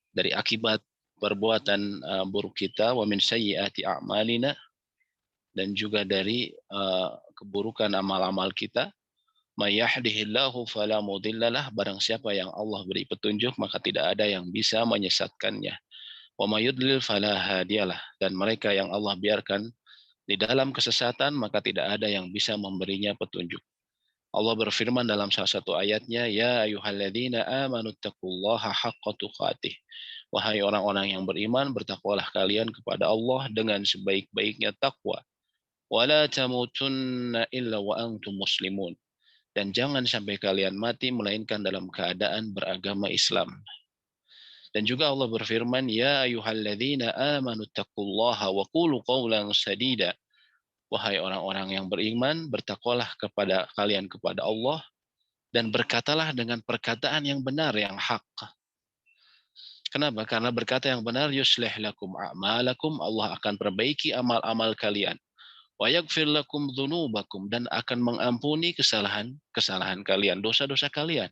dari akibat perbuatan buruk kita, wa min sayyiati a'malina, dan juga dari keburukan amal-amal kita. May yahdihillahu fala mudhillalah, barang siapa yang Allah beri petunjuk maka tidak ada yang bisa menyesatkannya. Wa may yudlil fala hadiyalah, dan mereka yang Allah biarkan di dalam kesesatan maka tidak ada yang bisa memberinya petunjuk. Allah berfirman dalam salah satu ayatnya, ya ayyuhalladzina amanu taqullaha haqqa tuqatih. Wahai orang-orang yang beriman, bertakwalah kalian kepada Allah dengan sebaik-baiknya takwa. Wala tamutunna illa wa antum muslimun. Dan jangan sampai kalian mati melainkan dalam keadaan beragama Islam. Dan juga Allah berfirman, ya ayyuhalladzina amanu taqullaha wa qulu qawlan sadida. Wahai orang-orang yang beriman, bertakwalah kepada kalian kepada Allah dan berkatalah dengan perkataan yang benar, yang hak. Kenapa? Karena berkata yang benar, yuslih lakum a'malakum, Allah akan perbaiki amal-amal kalian. Wa yaghfir lakum dzunubakum, dan akan mengampuni kesalahan kalian, dosa-dosa kalian.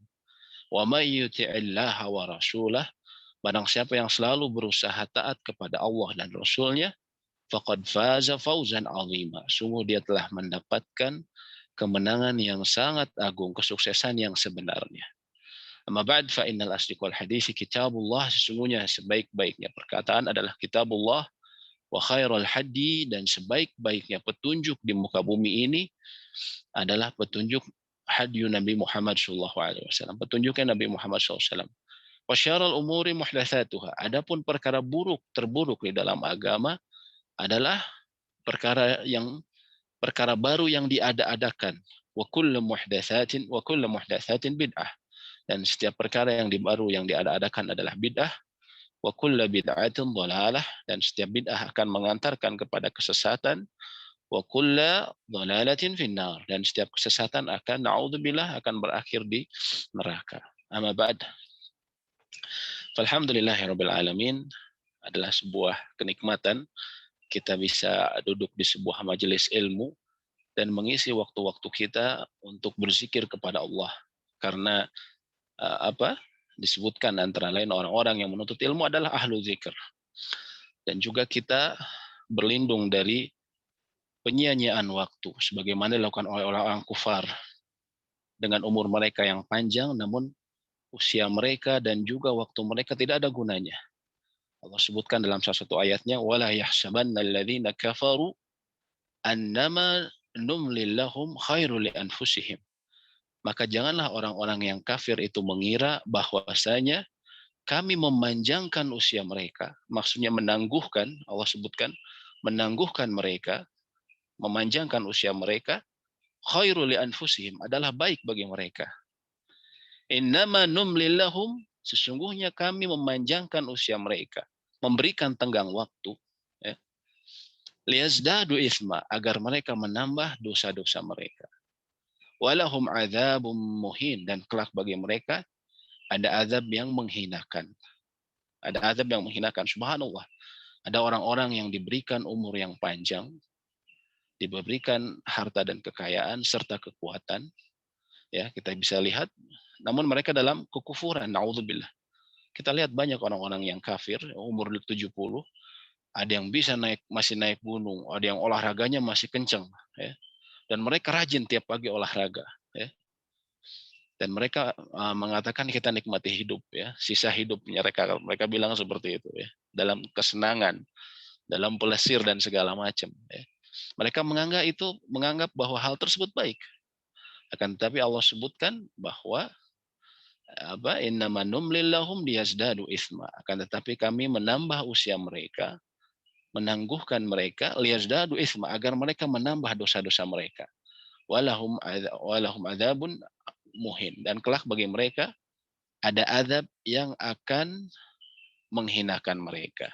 Wa may yuti'illaha wa rasulah, barang siapa yang selalu berusaha taat kepada Allah dan Rasulnya, faqad faza fawzan 'azima. Sungguh dia telah mendapatkan kemenangan yang sangat agung, kesuksesan yang sebenarnya. Amma ba'd, fa innal asdiqal hadisi kitabullah, sesungguhnya sebaik-baiknya perkataan adalah kitabullah, wa khairal hadi, dan sebaik-baiknya petunjuk di muka bumi ini adalah petunjuk hadyu Nabi Muhammad sallallahu alaihi wasallam, petunjuknya Nabi Muhammad sallallahu alaihi wasallam. Wa syarrul umuri muhdatsatuha, adapun perkara buruk terburuk di dalam agama adalah perkara baru yang diada-adakan. Wa kullu muhdatsatin bid'ah, dan setiap perkara yang baru yang diada-adakan adalah bid'ah. Wa kullu bid'atin dhalalah, dan setiap bid'ah akan mengantarkan kepada kesesatan. Wa kullu dhalalatin finnar, dan setiap kesesatan akan naudzubillah akan berakhir di neraka. Amma ba'd. Falhamdulillahirabbil alamin, adalah sebuah kenikmatan kita bisa duduk di sebuah majelis ilmu dan mengisi waktu-waktu kita untuk berzikir kepada Allah. Karena disebutkan antara lain orang-orang yang menuntut ilmu adalah ahlu zikr. Dan juga kita berlindung dari penyia-nyiaan waktu sebagaimana dilakukan oleh orang-orang kufar dengan umur mereka yang panjang namun usia mereka dan juga waktu mereka tidak ada gunanya. Allah sebutkan dalam salah satu ayatnya, wala yahsabanna alladzina kafaru annama numlil lahum khairul li anfusihim. Maka janganlah orang-orang yang kafir itu mengira bahwasanya kami memanjangkan usia mereka. Maksudnya menangguhkan, Allah sebutkan, menangguhkan mereka, memanjangkan usia mereka, khairul li anfusihim, adalah baik bagi mereka. Innama numlil lahum, sesungguhnya kami memanjangkan usia mereka, memberikan tenggang waktu, ya, liyazdadu itsma, agar mereka menambah dosa-dosa mereka. Walahum adzabum muhin, dan kelak bagi mereka ada azab yang menghinakan. Ada azab yang menghinakan. Subhanallah. Ada orang-orang yang diberikan umur yang panjang, diberikan harta dan kekayaan serta kekuatan. Ya, kita bisa lihat, namun mereka dalam kekufuran, naudzubillah. Kita lihat banyak orang-orang yang kafir, umur 70, ada yang bisa masih naik gunung, ada yang olahraganya masih kenceng, ya. Dan mereka rajin tiap pagi olahraga, ya. Dan mereka mengatakan kita nikmati hidup, ya, sisa hidupnya mereka bilang seperti itu, ya, dalam kesenangan, dalam pelesir dan segala macam, ya. Mereka menganggap bahwa hal tersebut baik. Akan tetapi Allah sebutkan bahwa innama numlil lahum liyazdadu itsma, akan tetapi kami menambah usia mereka, menangguhkan mereka, liyazdadu itsma, agar mereka menambah dosa-dosa mereka. Walahum adzabun muhin, dan kelak bagi mereka ada azab yang akan menghinakan mereka.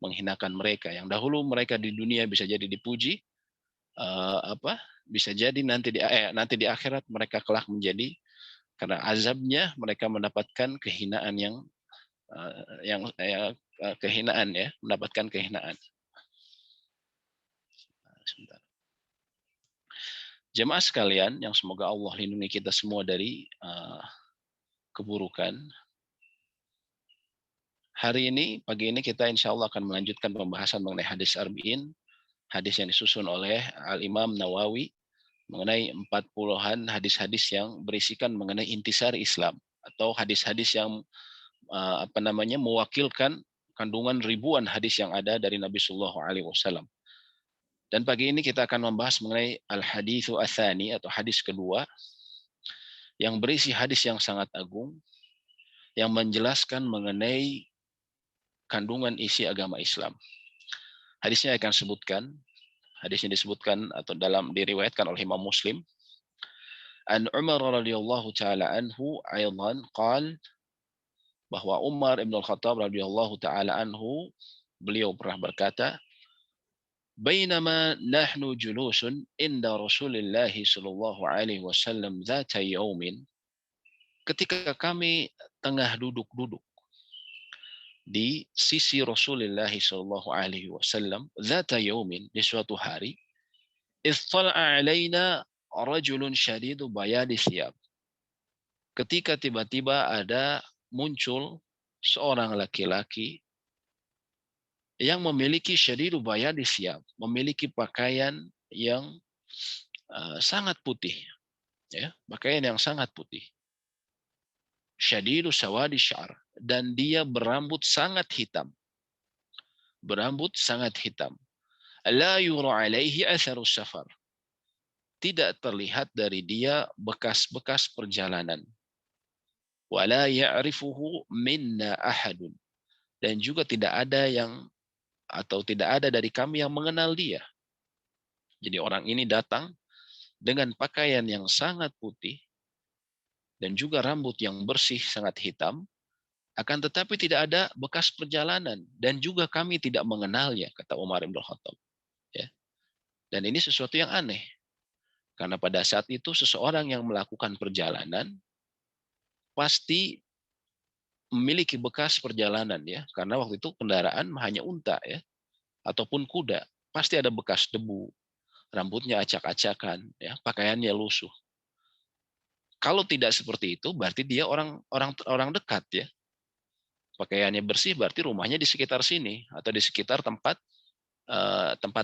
Menghinakan mereka yang dahulu mereka di dunia bisa jadi dipuji, bisa jadi nanti di akhirat mereka kelak menjadi, karena azabnya mereka mendapatkan kehinaan kehinaan, ya, mendapatkan kehinaan. Sebentar. Jemaah sekalian yang semoga Allah lindungi kita semua dari keburukan. Hari ini, pagi ini kita insya Allah akan melanjutkan pembahasan mengenai hadis Arba'in, hadis yang disusun oleh Al-Imam Nawawi, mengenai 40-an hadis-hadis yang berisikan mengenai intisari Islam, atau hadis-hadis yang mewakilkan kandungan ribuan hadis yang ada dari Nabi Sallallahu Alaihi Wasallam. Dan pagi ini kita akan membahas mengenai al-haditsu atsani atau hadis kedua yang berisi hadis yang sangat agung yang menjelaskan mengenai kandungan isi agama Islam. Hadisnya akan sebutkan, hadisnya disebutkan atau diriwayatkan oleh Imam Muslim. An Umar radhiyallahu taala anhu aidan qal, bahwa Umar Ibn Al-Khattab radhiyallahu taala anhu, beliau pernah berkata, "Bainama nahnu julusun inda Rasulillah sallallahu alaihi wasallam dzata yaumin." Ketika kami tengah duduk-duduk di sisi Rasulullah sallallahu alaihi wasallam, dzata yaumin, di suatu hari, ittala'a alaina rajulun syadidu bayadi thiyab. Ketika tiba-tiba ada muncul seorang laki-laki yang memiliki syadidu bayadi thiyab, memiliki pakaian yang sangat putih, ya, pakaian yang sangat putih. Syadidu sawadi syar, dan dia berambut sangat hitam. Berambut sangat hitam. La yura alaihi atharus safar. Tidak terlihat dari dia bekas-bekas perjalanan. Wala ya'rifuhu minna ahadun. Dan juga tidak ada dari kami yang mengenal dia. Jadi orang ini datang dengan pakaian yang sangat putih dan juga rambut yang bersih sangat hitam, akan tetapi tidak ada bekas perjalanan dan juga kami tidak mengenalnya, kata Umar bin Khattab. Ya. Dan ini sesuatu yang aneh. Karena pada saat itu seseorang yang melakukan perjalanan pasti memiliki bekas perjalanan, ya, karena waktu itu kendaraan hanya unta, ya, ataupun kuda, pasti ada bekas debu, rambutnya acak-acakan, ya, pakaiannya lusuh. Kalau tidak seperti itu, berarti dia orang dekat, ya. Pakaiannya bersih, berarti rumahnya di sekitar sini atau di sekitar tempat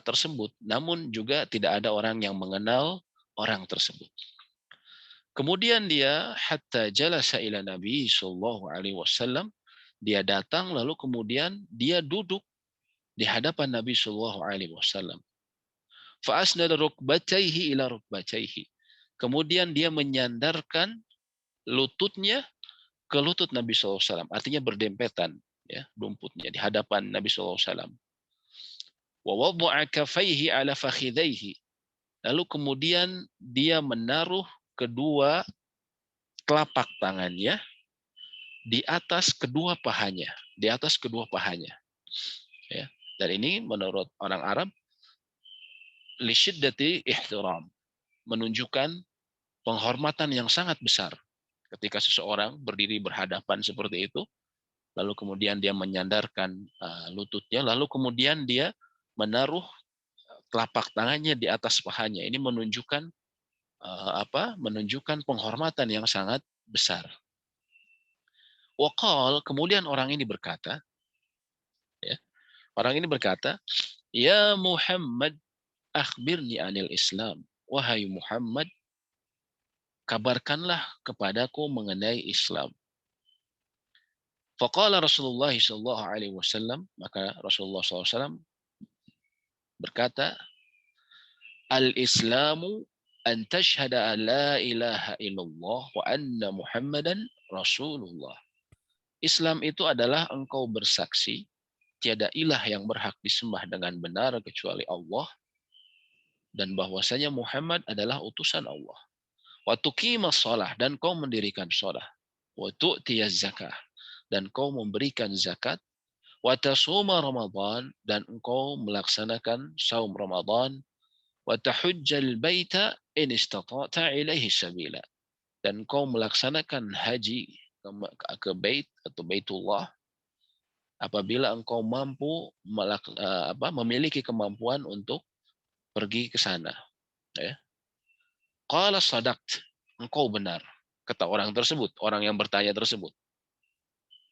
tersebut. Namun juga tidak ada orang yang mengenal orang tersebut. Kemudian dia hatta jalasa ila Nabi sallallahu alaihi wasallam, dia datang lalu kemudian dia duduk di hadapan Nabi sallallahu alaihi wasallam. Fa asnada rukbatayhi ila rukbatayhi. Kemudian dia menyandarkan lututnya ke lutut Nabi sallallahu alaihi wasallam, artinya berdempetan, ya, lumputnya di hadapan Nabi sallallahu alaihi wasallam. Wa wada'a kaffaihi ala fakhidaihi. Lalu kemudian dia menaruh kedua telapak tangannya di atas kedua pahanya, di atas kedua pahanya. Ya. Dan ini menurut orang Arab li syiddati ihtiram, menunjukkan penghormatan yang sangat besar ketika seseorang berdiri berhadapan seperti itu, lalu kemudian dia menyandarkan lututnya, lalu kemudian dia menaruh telapak tangannya di atas pahanya. Ini menunjukkan menunjukkan penghormatan yang sangat besar. Waqal, kemudian orang ini berkata, ya, ya Muhammad, akhbirni anil Islam. Wahai Muhammad, kabarkanlah kepadaku mengenai Islam. Faqala Rasulullah sallallahu alaihi wasallam, maka Rasulullah SAW berkata, al-Islamu an tashhada an la ilaha illallah wa anna Muhammadan Rasulullah. Islam itu adalah engkau bersaksi tiada ilah yang berhak disembah dengan benar kecuali Allah, dan bahwasanya Muhammad adalah utusan Allah. Wa tuqimas shalah, dan kau mendirikan shalah. Wa tu'tiyaz zakah, dan kau memberikan zakat. Wa tasuma Ramadan, dan engkau melaksanakan saum Ramadan. Wa tahujjal baita in istata'ta ilaihi sabila, dan kau melaksanakan haji ke bait atau Baitullah apabila engkau mampu memiliki kemampuan untuk pergi ke sana. Ya. Qala sadaqt, engkau benar, kata orang tersebut, orang yang bertanya tersebut.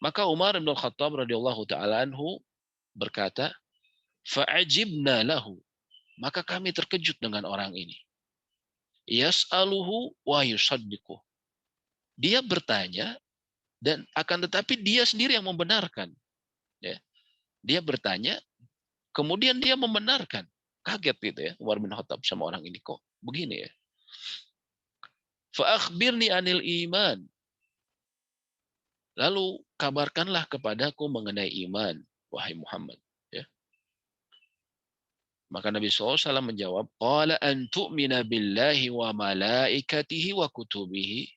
Maka Umar bin Khattab radhiyallahu taala anhu berkata, "Fa'ajibna lahu." Maka kami terkejut dengan orang ini. Yas'aluhu wa yusaddiquh. Dia bertanya dan akan tetapi dia sendiri yang membenarkan. Ya. Dia bertanya, kemudian dia membenarkan. Kaget gitu ya, Umar bin Khattab sama orang ini, kok begini ya. Fa'akhbirni anil iman. Lalu kabarkanlah kepadaku mengenai iman, wahai Muhammad. Ya. Maka Nabi SAW menjawab, Qala an tu'mina billahi wa malaikatihi wa kutubihi.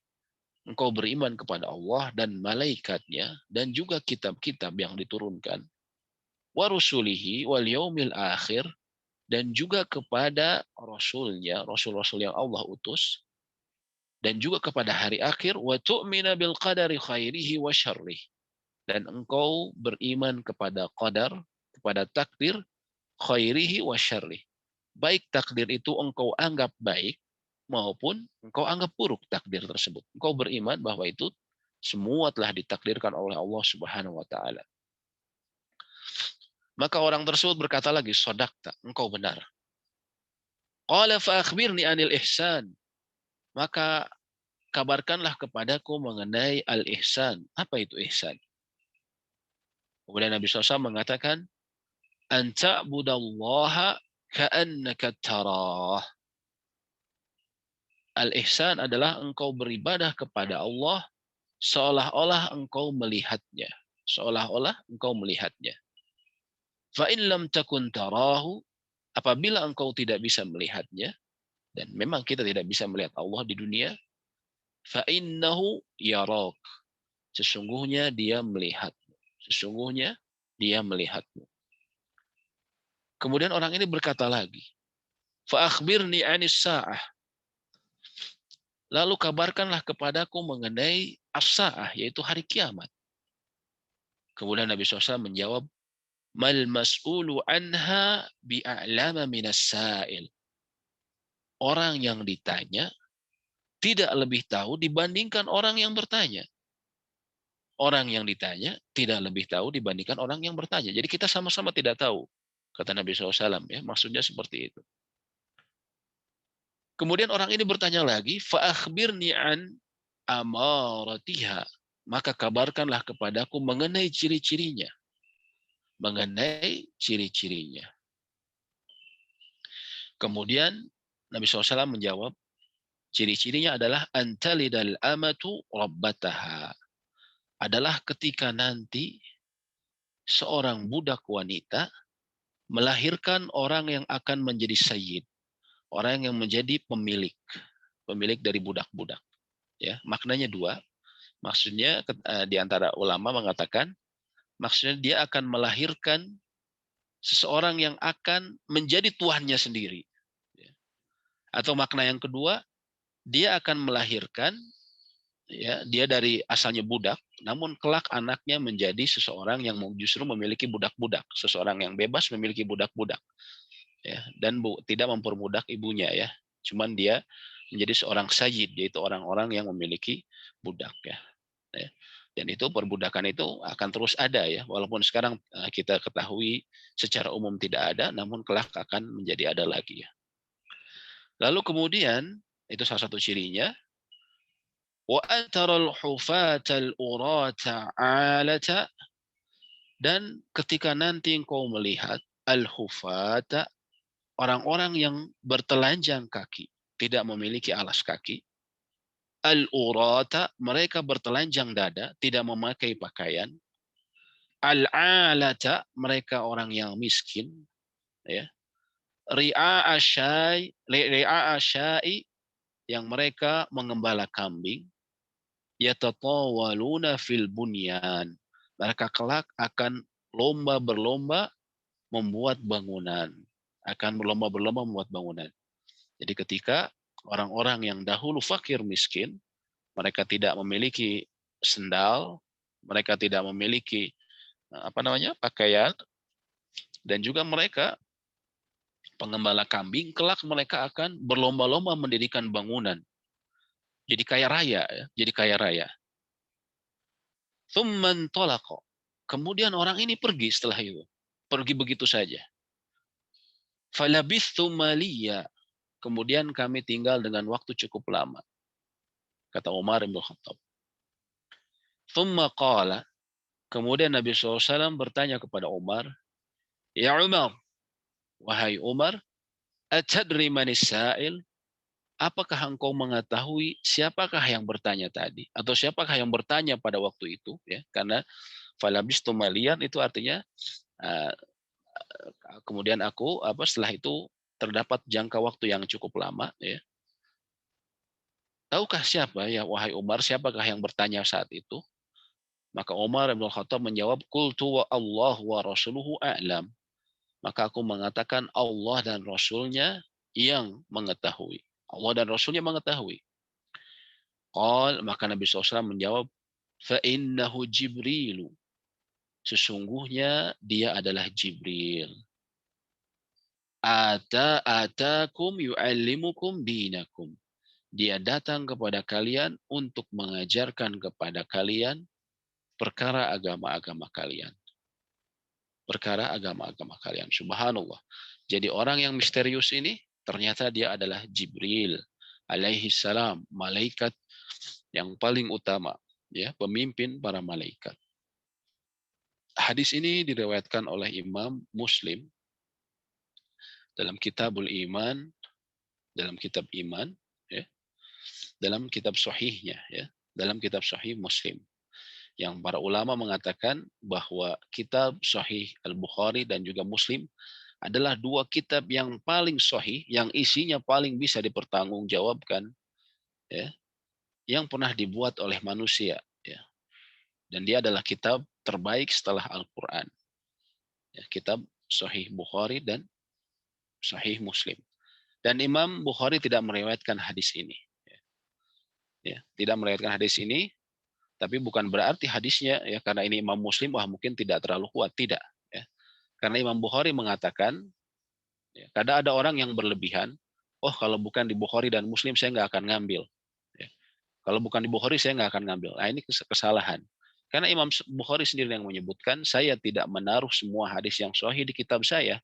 Engkau beriman kepada Allah dan malaikatnya, dan juga kitab-kitab yang diturunkan. Wa rusulihi wal yaumil akhir, dan juga kepada rasulnya, rasul-rasul yang Allah utus, dan juga kepada hari akhir, wa tu'mina bil qadari khairihi wa syarrih, dan engkau beriman kepada qadar, kepada takdir, khairihi wa syarrih. Baik takdir itu engkau anggap baik maupun engkau anggap buruk takdir tersebut. Engkau beriman bahwa itu semua telah ditakdirkan oleh Allah Subhanahu wa taala. Maka orang tersebut berkata lagi, "Shadaqta, engkau benar." Qala fa akhbirni anil ihsan. Maka kabarkanlah kepadaku mengenai al-ihsan. Apa itu ihsan? Kemudian Nabi SAW mengatakan, an ta'budallaha ka'annaka tarah. Al-ihsan adalah engkau beribadah kepada Allah seolah-olah engkau melihatnya. Seolah-olah engkau melihatnya. Fa in lam takun tarahu, apabila engkau tidak bisa melihatnya, dan memang kita tidak bisa melihat Allah di dunia, fa innahu yarak. Sesungguhnya dia melihatmu. Sesungguhnya dia melihatmu. Kemudian orang ini berkata lagi, fa akhbirni anis sa'ah. Lalu kabarkanlah kepadaku mengenai as-sa'ah, yaitu hari kiamat. Kemudian Nabi SAW menjawab, mal mas'ulu anha bi'a'lama minas sa'il. Orang yang ditanya tidak lebih tahu dibandingkan orang yang bertanya. Orang yang ditanya tidak lebih tahu dibandingkan orang yang bertanya. Jadi kita sama-sama tidak tahu, kata Nabi SAW. Ya, maksudnya seperti itu. Kemudian orang ini bertanya lagi, fa'akhbirni an amaratiha. Maka kabarkanlah kepadaku mengenai ciri-cirinya. Mengenai ciri-cirinya. Kemudian Nabi SAW menjawab, ciri-cirinya adalah antalidal amatu rabbataha. Adalah ketika nanti seorang budak wanita melahirkan orang yang akan menjadi sayyid, orang yang menjadi pemilik dari budak-budak. Ya, maknanya dua. Maksudnya di antara ulama mengatakan, maksudnya dia akan melahirkan seseorang yang akan menjadi tuannya sendiri. Atau makna yang kedua, dia akan melahirkan, ya, dia dari asalnya budak, namun kelak anaknya menjadi seseorang yang justru memiliki budak-budak, seseorang yang bebas memiliki budak-budak, ya, dan tidak memperbudak ibunya, ya, cuman dia menjadi seorang sayyid, yaitu orang-orang yang memiliki budak, ya. Dan itu perbudakan itu akan terus ada, ya, walaupun sekarang kita ketahui secara umum tidak ada, namun kelak akan menjadi ada lagi, ya. Lalu kemudian itu salah satu cirinya, wa antaral hufatal urata alata, dan ketika nanti engkau melihat al-hufata, orang-orang yang bertelanjang kaki, tidak memiliki alas kaki, al-urata, mereka bertelanjang dada, tidak memakai pakaian, al-alata, mereka orang yang miskin, ya, ri'a asyai, yang mereka mengembala kambing, yatatawaluna fil bunyan, mereka kelak akan berlomba membuat bangunan, akan berlomba-lomba membuat bangunan. Jadi ketika orang-orang yang dahulu fakir miskin, mereka tidak memiliki sendal, mereka tidak memiliki pakaian, dan juga mereka pengembala kambing, kelak mereka akan berlomba-lomba mendirikan bangunan. Jadi kaya raya, ya. Jadi kaya raya. Tsumma intalaqa. Kemudian orang ini pergi setelah itu. Pergi begitu saja. Falabithtu maliya. Kemudian kami tinggal dengan waktu cukup lama. Kata Umar bin Khattab. Tsumma qala. Kemudian Nabi SAW bertanya kepada Umar, Ya Umar, wahai Umar, atadri manis sa'il? Apakah engkau mengetahui siapakah yang bertanya tadi? Atau siapakah yang bertanya pada waktu itu? Ya, karena falabistu malian itu artinya uh, kemudian aku setelah itu terdapat jangka waktu yang cukup lama. Ya. Tahukah siapa ya wahai Umar, siapakah yang bertanya saat itu? Maka Umar bin Khattab menjawab, Qultu wa Allah wa rasuluhu a'lam. Maka aku mengatakan Allah dan Rasulnya yang mengetahui. Allah dan Rasulnya mengetahui. Maka Nabi SAW menjawab, Fa'innahu Jibrilu. Sesungguhnya dia adalah Jibril. Atakum yu'allimukum dinakum. Dia datang kepada kalian untuk mengajarkan kepada kalian perkara agama-agama kalian. Perkara agama-agama kalian. Subhanallah. Jadi orang yang misterius ini ternyata dia adalah Jibril alaihi salam, malaikat yang paling utama, ya, pemimpin para malaikat. Hadis ini diriwayatkan oleh Imam Muslim dalam Kitabul Iman, dalam kitab iman, ya, dalam kitab sahihnya, ya, dalam kitab sahih Muslim. Yang para ulama mengatakan bahwa kitab sahih Al-Bukhari dan juga Muslim adalah dua kitab yang paling sahih, yang isinya paling bisa dipertanggungjawabkan, ya, yang pernah dibuat oleh manusia, ya. Dan dia adalah kitab terbaik setelah Al-Quran. Ya, kitab Sahih Bukhari dan Sahih Muslim. Dan Imam Bukhari tidak meriwayatkan hadis ini. Ya, tidak meriwayatkan hadis ini, tapi bukan berarti hadisnya ya karena ini Imam Muslim wah mungkin tidak terlalu kuat, tidak. Ya. Karena Imam Bukhari mengatakan, ya, kadang ada orang yang berlebihan, oh kalau bukan di Bukhari dan Muslim saya nggak akan ngambil. Ya. Kalau bukan di Bukhari saya nggak akan ngambil. Nah ini kesalahan. Karena Imam Bukhari sendiri yang menyebutkan, saya tidak menaruh semua hadis yang sahih di kitab saya,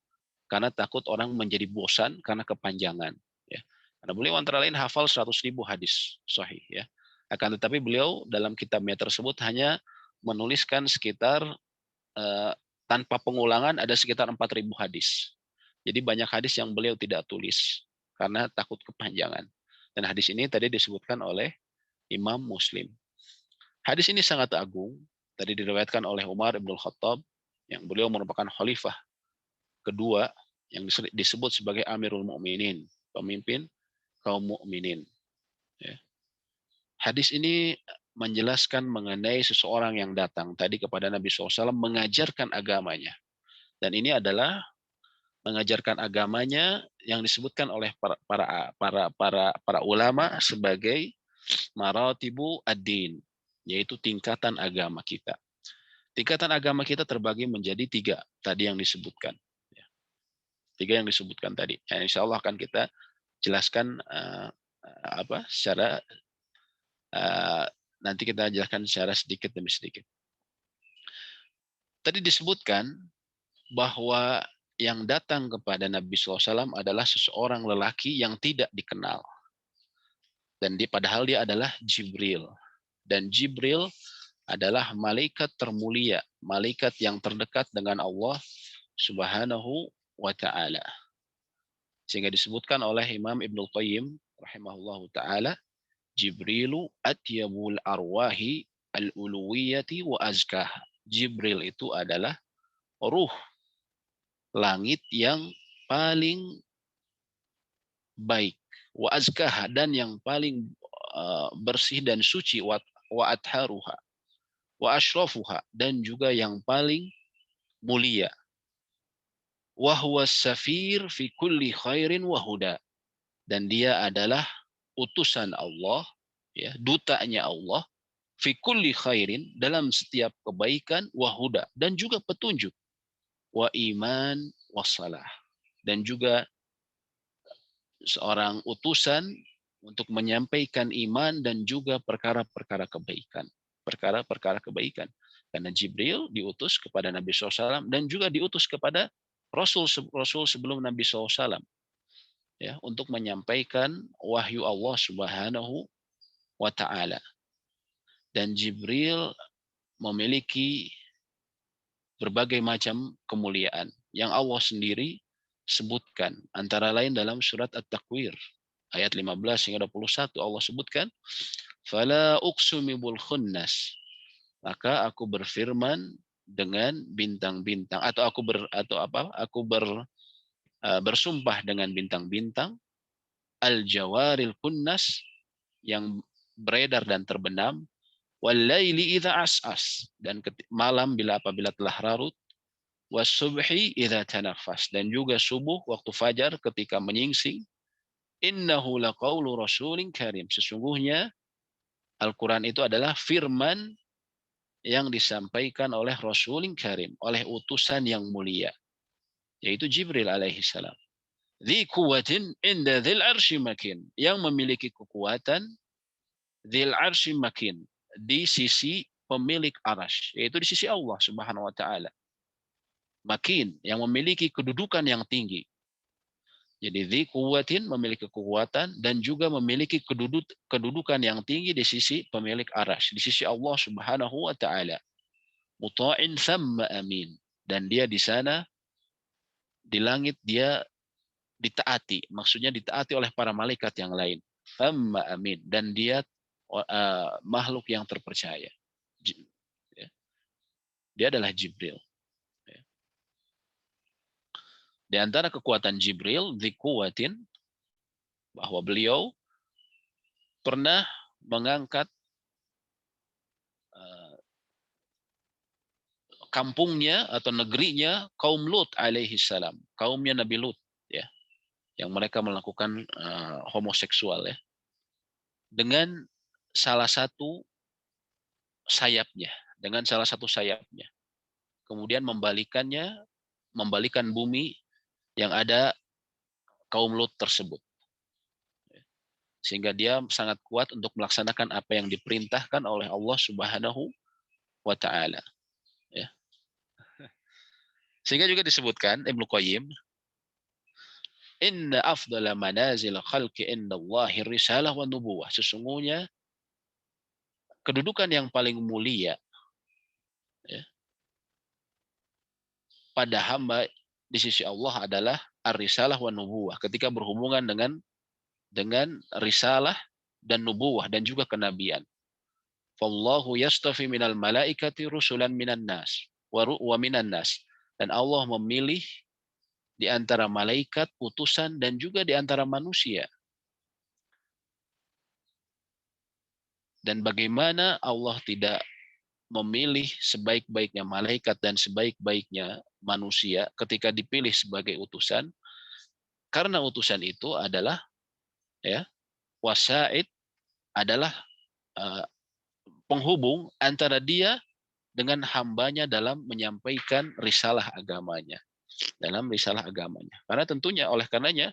karena takut orang menjadi bosan karena kepanjangan. Ya. Karena beliau antara lain hafal 100.000 hadis sahih. Ya. Akan tetapi beliau dalam kitabnya tersebut hanya menuliskan sekitar tanpa pengulangan ada sekitar 4.000 hadis. Jadi banyak hadis yang beliau tidak tulis karena takut kepanjangan. Dan hadis ini tadi disebutkan oleh Imam Muslim. Hadis ini sangat agung. Tadi diriwayatkan oleh Umar bin Khattab yang beliau merupakan khalifah kedua yang disebut sebagai Amirul Mukminin, pemimpin kaum mukminin. Ya. Hadis ini menjelaskan mengenai seseorang yang datang tadi kepada Nabi SAW mengajarkan agamanya. Dan ini adalah mengajarkan agamanya yang disebutkan oleh para ulama sebagai maratibu ad-din, yaitu tingkatan agama kita. Tingkatan agama kita terbagi menjadi 3 tadi yang disebutkan. 3 yang disebutkan tadi. Ya, insya Allah akan kita jelaskan secara nanti kita jelaskan secara sedikit demi sedikit. Tadi disebutkan bahwa yang datang kepada Nabi SAW adalah seseorang lelaki yang tidak dikenal. Dan padahal dia adalah Jibril. Dan Jibril adalah malaikat termulia, malaikat yang terdekat dengan Allah Subhanahu wa ta'ala. Sehingga disebutkan oleh Imam Ibnul Qayyim rahimahullahu ta'ala, Jibrilu atyabul arwahi al-uluwiyati wa azkah. Jibril itu adalah ruh langit yang paling baik, wa azkah, dan yang paling bersih dan suci, wa atharuha, wa ashrafuha, dan juga yang paling mulia. Wa huwa safir fi kulli khairin wa huda. Dan dia adalah utusan Allah, ya, dutanya Allah, fi kulli khairin, dalam setiap kebaikan, wahuda, dan juga petunjuk, wa iman wassalah, dan juga seorang utusan untuk menyampaikan iman dan juga perkara-perkara kebaikan. perkara-perkara kebaikan. Karena Jibril diutus kepada Nabi SAW dan juga diutus kepada Rasul sebelum Nabi SAW, ya, untuk menyampaikan wahyu Allah Subhanahu wa Ta'ala. Dan Jibril memiliki berbagai macam kemuliaan yang Allah sendiri sebutkan, antara lain dalam surat At-Takwir ayat 15 hingga 21 Allah sebutkan, fala uqsumul khunnas, maka aku berfirman dengan bintang-bintang, atau aku bersumpah dengan bintang-bintang, al-jawaril kunnas, yang beredar dan terbenam, wal-laili idza as'as, dan malam apabila telah larut, was-subhi idza tanaffas, dan juga subuh waktu fajar ketika menyingsing. Innahu laqaulu rasulin karim, sesungguhnya Al-Quran itu adalah firman yang disampaikan oleh Rasulin Karim, oleh utusan yang mulia, yaitu Jibril alaihi salam. Dzi quwwatin inda dzil arsy makin, yang memiliki kekuatan, dzil arsy makin, di sisi pemilik arasy, yaitu di sisi Allah Subhanahu wa taala. Makin, yang memiliki kedudukan yang tinggi. Jadi dzi quwwatin, memiliki kekuatan dan juga memiliki kedudukan yang tinggi di sisi pemilik arasy, di sisi Allah Subhanahu wa taala. Muta'in thamma amin, dan dia di sana di langit dia ditaati, maksudnya ditaati oleh para malaikat yang lain. Thamma amin, dan dia makhluk yang terpercaya. Dia adalah Jibril. Di antara kekuatan Jibril, dzikuwatin, bahwa beliau pernah mengangkat kampungnya atau negerinya kaum Lut alaihi salam, kaumnya Nabi Lut, ya, yang mereka melakukan homoseksual, ya, dengan salah satu sayapnya, kemudian membalikan bumi yang ada kaum Lut tersebut, sehingga dia sangat kuat untuk melaksanakan apa yang diperintahkan oleh Allah Subhanahu wa taala, ya. Sehingga juga disebutkan Ibnu Qayyim, inna afdala manazil khalqi indallahi risalah wa nubuwah, sesungguhnya kedudukan yang paling mulia, ya, pada hamba di sisi Allah adalah ar-risalah wa nubuwah, ketika berhubungan dengan risalah dan nubuwah dan juga kenabian. Fallahu yastafi minal malaikati rusulan minan nas wa minan nas, dan Allah memilih di antara malaikat utusan dan juga di antara manusia. Dan bagaimana Allah tidak memilih sebaik-baiknya malaikat dan sebaik-baiknya manusia ketika dipilih sebagai utusan, karena utusan itu adalah, ya, wasaid, adalah penghubung antara dia dengan hambanya dalam menyampaikan risalah agamanya. Karena tentunya oleh karenanya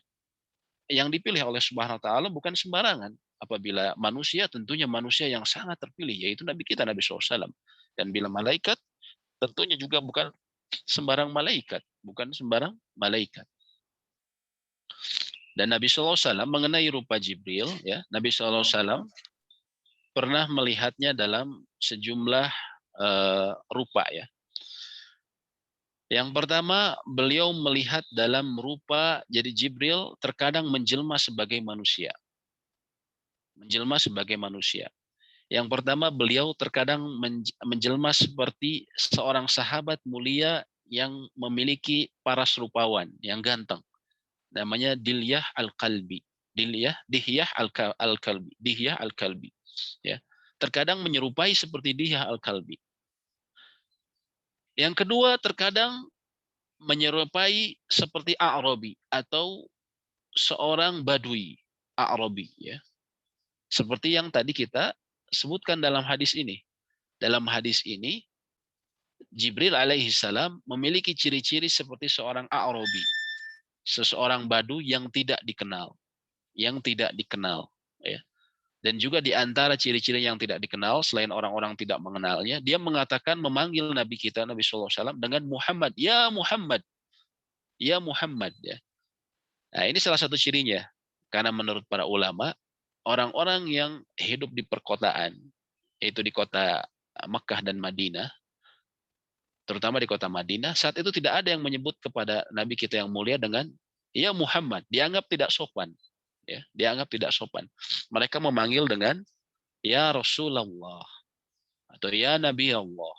yang dipilih oleh Subhanahu wa taala bukan sembarangan. Apabila manusia, tentunya manusia yang sangat terpilih, yaitu Nabi kita Nabi SAW. Dan bila malaikat, tentunya juga bukan sembarang malaikat. Dan Nabi SAW mengenai rupa Jibril, ya, Nabi SAW pernah melihatnya dalam sejumlah rupa, ya. Yang pertama, beliau melihat dalam rupa, jadi Jibril terkadang menjelma sebagai manusia. Yang pertama, beliau terkadang menjelma seperti seorang sahabat mulia yang memiliki paras rupawan, yang ganteng. Namanya Dihyah Al-Kalbi. Dihyah Al-Kalbi. Ya. Terkadang menyerupai seperti Dihyah Al-Kalbi. Yang kedua, terkadang menyerupai seperti A'rabi atau seorang Badui A'rabi, ya. Seperti yang tadi kita sebutkan dalam hadis ini. Dalam hadis ini Jibril alaihi salam memiliki ciri-ciri seperti seorang A'rabi, seseorang Badu yang tidak dikenal, ya. Dan juga di antara ciri-ciri yang tidak dikenal, selain orang-orang tidak mengenalnya, dia mengatakan memanggil Nabi kita, Nabi SAW, dengan Muhammad. Ya Muhammad, ya Muhammad. Ya. Nah, ini salah satu cirinya. Karena menurut para ulama, orang-orang yang hidup di perkotaan, yaitu di kota Mekah dan Madinah, terutama di kota Madinah, saat itu tidak ada yang menyebut kepada Nabi kita yang mulia dengan ya Muhammad. Dianggap tidak sopan. Ya, dianggap tidak sopan. Mereka memanggil dengan ya Rasulullah atau ya Nabi Allah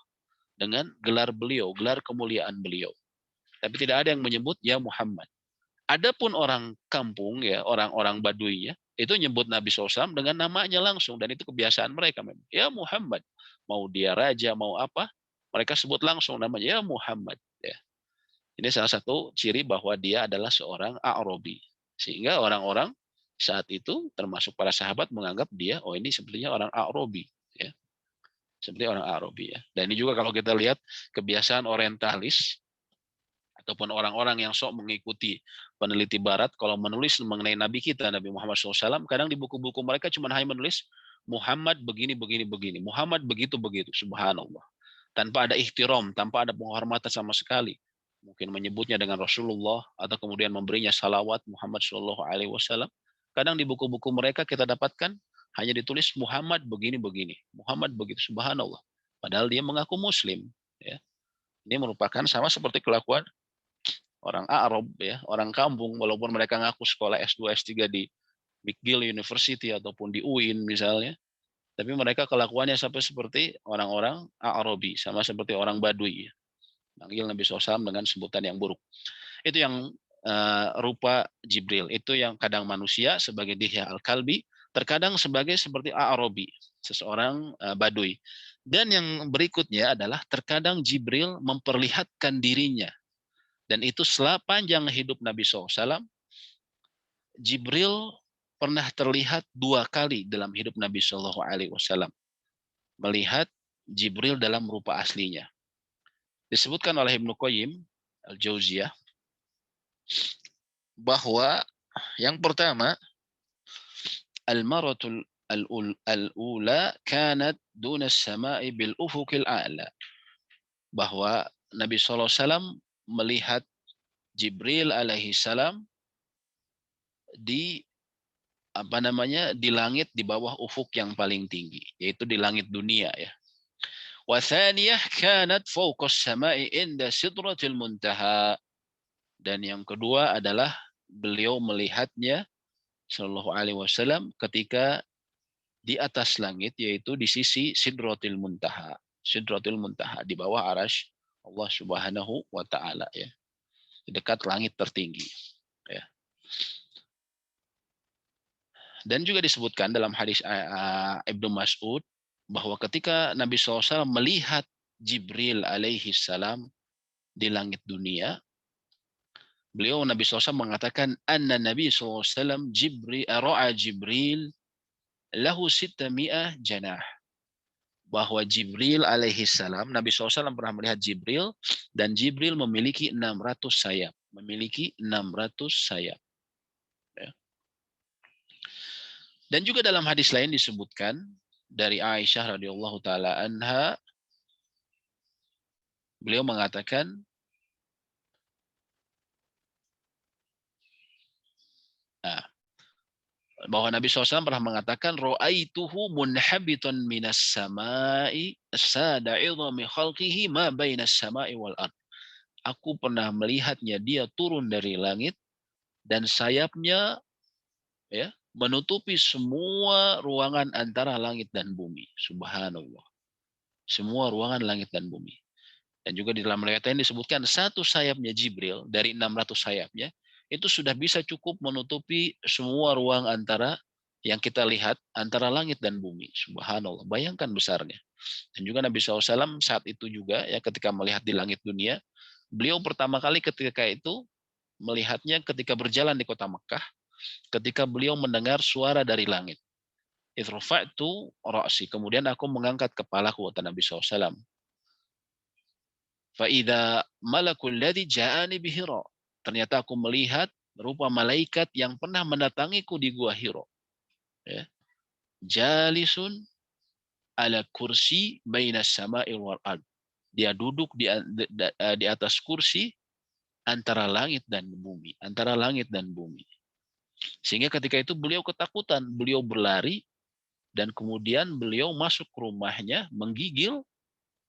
dengan gelar beliau, gelar kemuliaan beliau. Tapi tidak ada yang menyebut ya Muhammad. Adapun orang kampung ya, orang-orang Baduy ya, itu nyebut Nabi SAW dengan namanya langsung dan itu kebiasaan mereka memang. Ya Muhammad, mau dia raja mau apa, mereka sebut langsung namanya ya Muhammad. Ya. Ini salah satu ciri bahwa dia adalah seorang A'rabi. Sehingga orang-orang saat itu termasuk para sahabat menganggap dia, oh ini sepertinya orang A'rabi. Ya. Seperti orang Arabi ya. Dan ini juga kalau kita lihat kebiasaan orientalis ataupun orang-orang yang sok mengikuti peneliti barat, kalau menulis mengenai Nabi kita, Nabi Muhammad SAW, kadang di buku-buku mereka cuma hanya menulis Muhammad begini, begini, begini. Muhammad begitu, begitu. Subhanallah. Tanpa ada ihtiram, tanpa ada penghormatan sama sekali. Mungkin menyebutnya dengan Rasulullah atau kemudian memberinya salawat Muhammad SAW. Kadang di buku-buku mereka kita dapatkan hanya ditulis Muhammad begini begini, Muhammad begitu, subhanallah. Padahal dia mengaku Muslim. Ya. Ini merupakan sama seperti kelakuan orang Arab, ya, orang kampung, walaupun mereka ngaku sekolah S2, S3 di McGill University ataupun di UIN misalnya, tapi mereka kelakuannya sampai seperti orang-orang Arabi, sama seperti orang Baduy. Ya. Manggil Nabi SAW dengan sebutan yang buruk. Itu yang rupa Jibril. Itu yang kadang manusia sebagai Dihya al-Kalbi, terkadang sebagai seperti Arabi, seseorang Baduy. Dan yang berikutnya adalah terkadang Jibril memperlihatkan dirinya. Dan itu sepanjang hidup Nabi SAW, Jibril pernah terlihat 2 kali dalam hidup Nabi SAW. Melihat Jibril dalam rupa aslinya. Disebutkan oleh Ibnu Qayyim al-Jauziyah bahwa yang pertama, al-maratul al-ula kanat duna as-sama'i bil ufuqil a'la. Bahwa Nabi SAW melihat Jibril alaihi salam di di langit di bawah ufuk yang paling tinggi, yaitu di langit dunia ya. Wa thaniyah kanat fawqa as-sama'i inda sidratil muntaha. Dan yang kedua adalah beliau melihatnya sallallahu alaihi wasallam ketika di atas langit, yaitu di sisi Sidratil Muntaha. Sidratil Muntaha di bawah arasy Allah Subhanahu wa taala ya. Di dekat langit tertinggi ya. Dan juga disebutkan dalam hadis Ibnu Mas'ud bahwa ketika Nabi SAW melihat Jibril alaihi salam di langit dunia, beliau Nabi SAW mengatakan anna Nabi SAW ra'a Jibril lahu 600 janah. Bahwa Jibril alaihi salam, Nabi SAW pernah melihat Jibril, dan Jibril memiliki 600 sayap. Memiliki 600 sayap. Ya. Dan juga dalam hadis lain disebutkan dari Aisyah radhiyallahu taala anha, beliau mengatakan bahwa Nabi SAW pernah mengatakan ra'aituhu munhabitan minas sama'i sada 'idhami khalqihi ma bainas sama'i wal ard. Aku pernah melihatnya dia turun dari langit dan sayapnya ya menutupi semua ruangan antara langit dan bumi. Subhanallah. Semua ruangan langit dan bumi. Dan juga di dalam riwayat lain disebutkan satu sayapnya Jibril dari 600 sayapnya itu sudah bisa cukup menutupi semua ruang antara yang kita lihat antara langit dan bumi. Subhanallah, bayangkan besarnya. Dan juga Nabi SAW saat itu juga ya ketika melihat di langit dunia, beliau pertama kali ketika itu melihatnya ketika berjalan di kota Mekah, ketika beliau mendengar suara dari langit. Idrofa'tu ra'si, kemudian aku mengangkat kepalaku, kata Nabi SAW. Fa'idha malakul ladzi ja'ani bihira. Ternyata aku melihat rupa malaikat yang pernah mendatangiku di gua Hira. Ya. jalisun ala kursi bainas sama'i wal ard. Dia duduk di atas kursi antara langit dan bumi, antara langit dan bumi. Sehingga ketika itu beliau ketakutan, beliau berlari dan kemudian beliau masuk ke rumahnya, menggigil,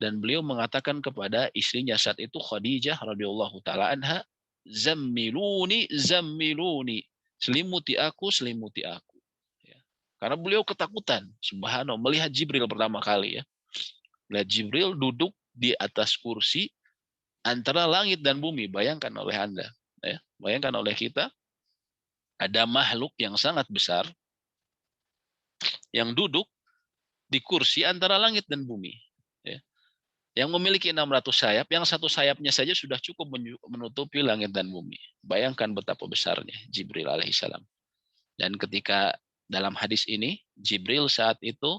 dan beliau mengatakan kepada istrinya saat itu Khadijah radhiyallahu taala anha, "Zammiluni, zammiluni." Selimuti aku, selimuti aku. Ya. Karena beliau ketakutan, subhanallah, melihat Jibril pertama kali ya. Melihat Jibril duduk di atas kursi antara langit dan bumi. Bayangkan oleh Anda, ya. Bayangkan oleh kita, ada makhluk yang sangat besar yang duduk di kursi antara langit dan bumi. Ya. Yang memiliki 600 sayap, yang satu sayapnya saja sudah cukup menutupi langit dan bumi. Bayangkan betapa besarnya Jibril alaihissalam. Dan ketika dalam hadis ini, Jibril saat itu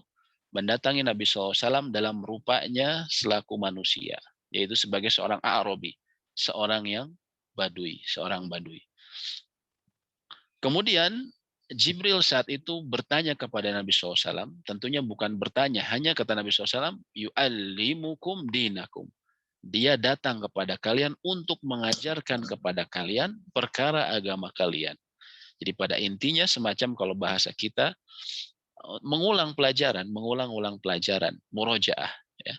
mendatangi Nabi SAW dalam rupanya selaku manusia, yaitu sebagai seorang Arabi, seorang yang badui, seorang badui. Kemudian Jibril saat itu bertanya kepada Nabi SAW, tentunya bukan bertanya, hanya kata Nabi SAW, yu'allimukum dinakum. Dia datang kepada kalian untuk mengajarkan kepada kalian perkara agama kalian. Jadi pada intinya semacam kalau bahasa kita, mengulang pelajaran, mengulang-ulang pelajaran, murojaah, ya.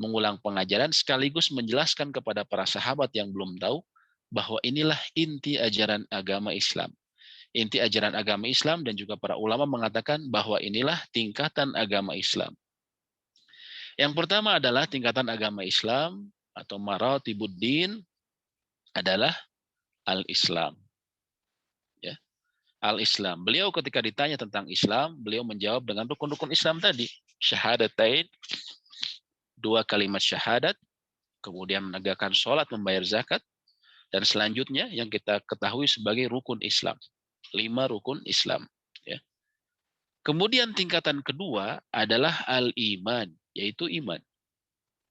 Mengulang pengajaran sekaligus menjelaskan kepada para sahabat yang belum tahu bahwa inilah inti ajaran agama Islam. Inti ajaran agama Islam, dan juga para ulama mengatakan bahwa inilah tingkatan agama Islam. Yang pertama adalah tingkatan agama Islam atau maratibuddin adalah al-Islam. Ya. Al-Islam. Beliau ketika ditanya tentang Islam, beliau menjawab dengan rukun-rukun Islam tadi. Syahadatain, 2 kalimat syahadat, kemudian menegakkan sholat, membayar zakat, dan selanjutnya yang kita ketahui sebagai rukun Islam. 5 rukun Islam. Ya. Kemudian tingkatan kedua adalah al-iman, yaitu iman.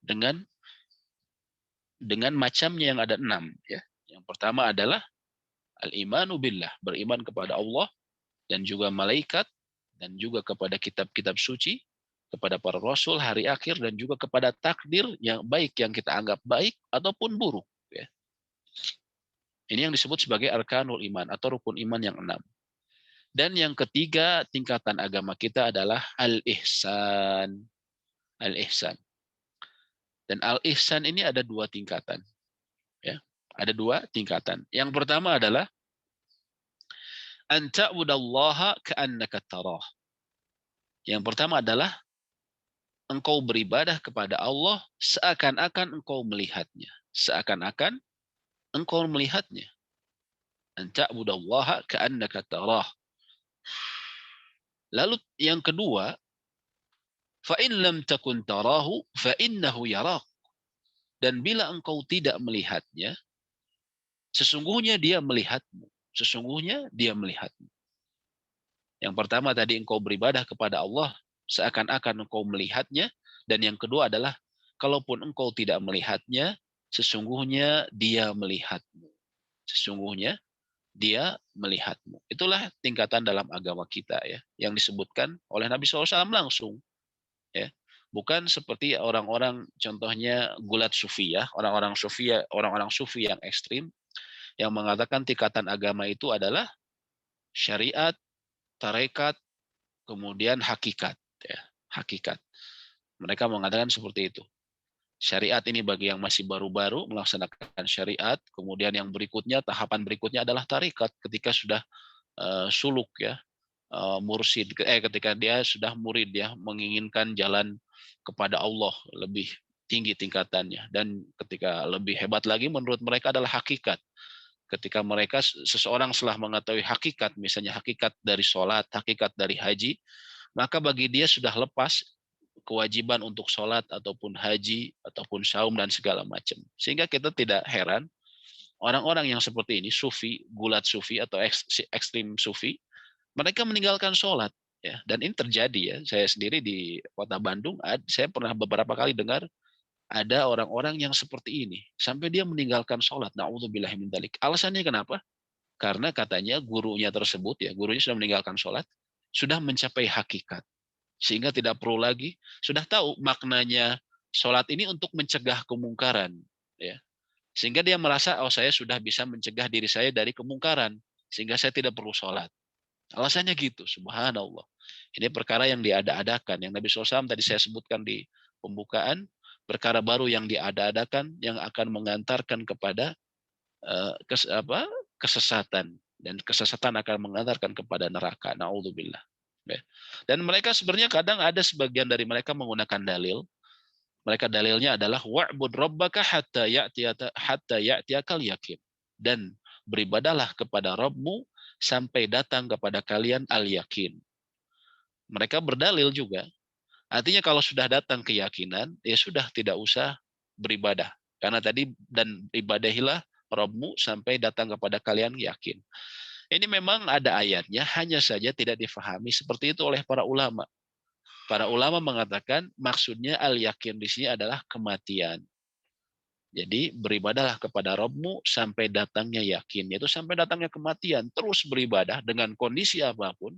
Dengan macamnya yang ada 6. Ya. Yang pertama adalah al-imanu billah, beriman kepada Allah dan juga malaikat, dan juga kepada kitab-kitab suci, kepada para rasul, hari akhir, dan juga kepada takdir yang baik yang kita anggap baik ataupun buruk. Ya. Ini yang disebut sebagai arkanul iman atau rukun iman yang 6. Dan yang ketiga tingkatan agama kita adalah al-ihsan. Al-ihsan. Dan al-ihsan ini ada 2 tingkatan. Ya. Ada 2 tingkatan. Yang pertama adalah an ta'budallaha ka'annaka tarah. Yang pertama adalah engkau beribadah kepada Allah seakan-akan engkau melihatnya. Seakan-akan engkau melihatnya. An ta'budallaha ka'annaka tarah. Lalu yang kedua, fa in lam takun tarahu fa innahu yarak. Dan bila engkau tidak melihatnya, sesungguhnya dia melihatmu. Sesungguhnya dia melihatmu. Yang pertama tadi engkau beribadah kepada Allah seakan-akan engkau melihatnya, dan yang kedua adalah kalaupun engkau tidak melihatnya, sesungguhnya dia melihatmu. Sesungguhnya dia melihatmu. Itulah tingkatan dalam agama kita ya, yang disebutkan oleh Nabi SAW langsung. Ya. Bukan seperti orang-orang contohnya gulat sufi ya, orang-orang sufi yang ekstrim yang mengatakan tingkatan agama itu adalah syariat, tarekat, kemudian hakikat ya, hakikat. Mereka mengatakan seperti itu. Syariat ini bagi yang masih baru-baru melaksanakan syariat, kemudian yang berikutnya, tahapan berikutnya adalah tarekat ketika sudah suluk ya, mursyid, ketika dia sudah murid ya, menginginkan jalan kepada Allah lebih tinggi tingkatannya, dan ketika lebih hebat lagi menurut mereka adalah hakikat. Ketika mereka seseorang setelah mengetahui hakikat, misalnya hakikat dari sholat, hakikat dari haji, maka bagi dia sudah lepas kewajiban untuk sholat ataupun haji ataupun saum dan segala macam. Sehingga kita tidak heran orang-orang yang seperti ini, sufi, gulat sufi atau ekstrim sufi, mereka meninggalkan sholat. Ya, dan ini terjadi ya. Saya sendiri di kota Bandung, saya pernah beberapa kali dengar ada orang-orang yang seperti ini sampai dia meninggalkan sholat. Na'udzubillah min dzalik. Alasannya kenapa? Karena katanya gurunya tersebut ya, gurunya sudah meninggalkan sholat, sudah mencapai hakikat. Sehingga tidak perlu lagi, sudah tahu maknanya sholat ini untuk mencegah kemungkaran. Ya. Sehingga dia merasa, oh saya sudah bisa mencegah diri saya dari kemungkaran. Sehingga saya tidak perlu sholat. Alasannya gitu, subhanallah. Ini perkara yang diada-adakan. Yang Nabi SAW tadi saya sebutkan di pembukaan, perkara baru yang diada-adakan yang akan mengantarkan kepada kesesatan. Dan kesesatan akan mengantarkan kepada neraka. Na'udzubillah. Ya. Dan mereka sebenarnya kadang ada sebagian dari mereka menggunakan dalil. Mereka dalilnya adalah wa'bud rabbaka hatta ya'tiyakal yakin. Dan beribadahlah kepada Rabbmu sampai datang kepada kalian al-yakin. Mereka berdalil juga. Artinya kalau sudah datang keyakinan, ya sudah tidak usah beribadah. Karena tadi, dan ibadahilah Rabbmu sampai datang kepada kalian yakin. Ini memang ada ayatnya, hanya saja tidak difahami seperti itu oleh para ulama. Para ulama mengatakan maksudnya al-yakin di sini adalah kematian. Jadi beribadahlah kepada Rabbmu sampai datangnya yakin, yaitu sampai datangnya kematian. Terus beribadah dengan kondisi apapun.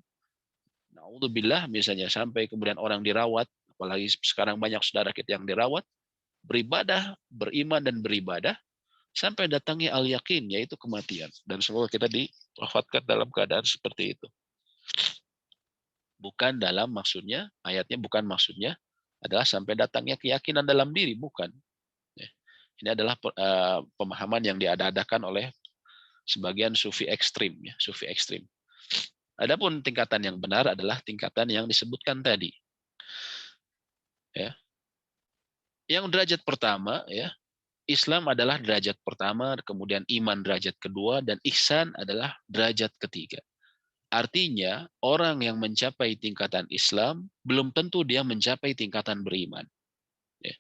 Na'udzubillah, misalnya sampai kemudian orang dirawat, apalagi sekarang banyak saudara kita yang dirawat, beribadah, beriman dan beribadah sampai datangnya al-yakin, yaitu kematian. Dan semoga kita diwafatkan dalam keadaan seperti itu. Bukan dalam maksudnya, ayatnya bukan maksudnya adalah sampai datangnya keyakinan dalam diri, bukan. Ini adalah pemahaman yang diada-adakan oleh sebagian sufi ekstrim, ya, sufi ekstrim. Adapun tingkatan yang benar adalah tingkatan yang disebutkan tadi. Ya. Yang derajat pertama, ya, Islam adalah derajat pertama, kemudian iman derajat kedua, dan ihsan adalah derajat ketiga. Artinya, orang yang mencapai tingkatan Islam, belum tentu dia mencapai tingkatan beriman. Ya.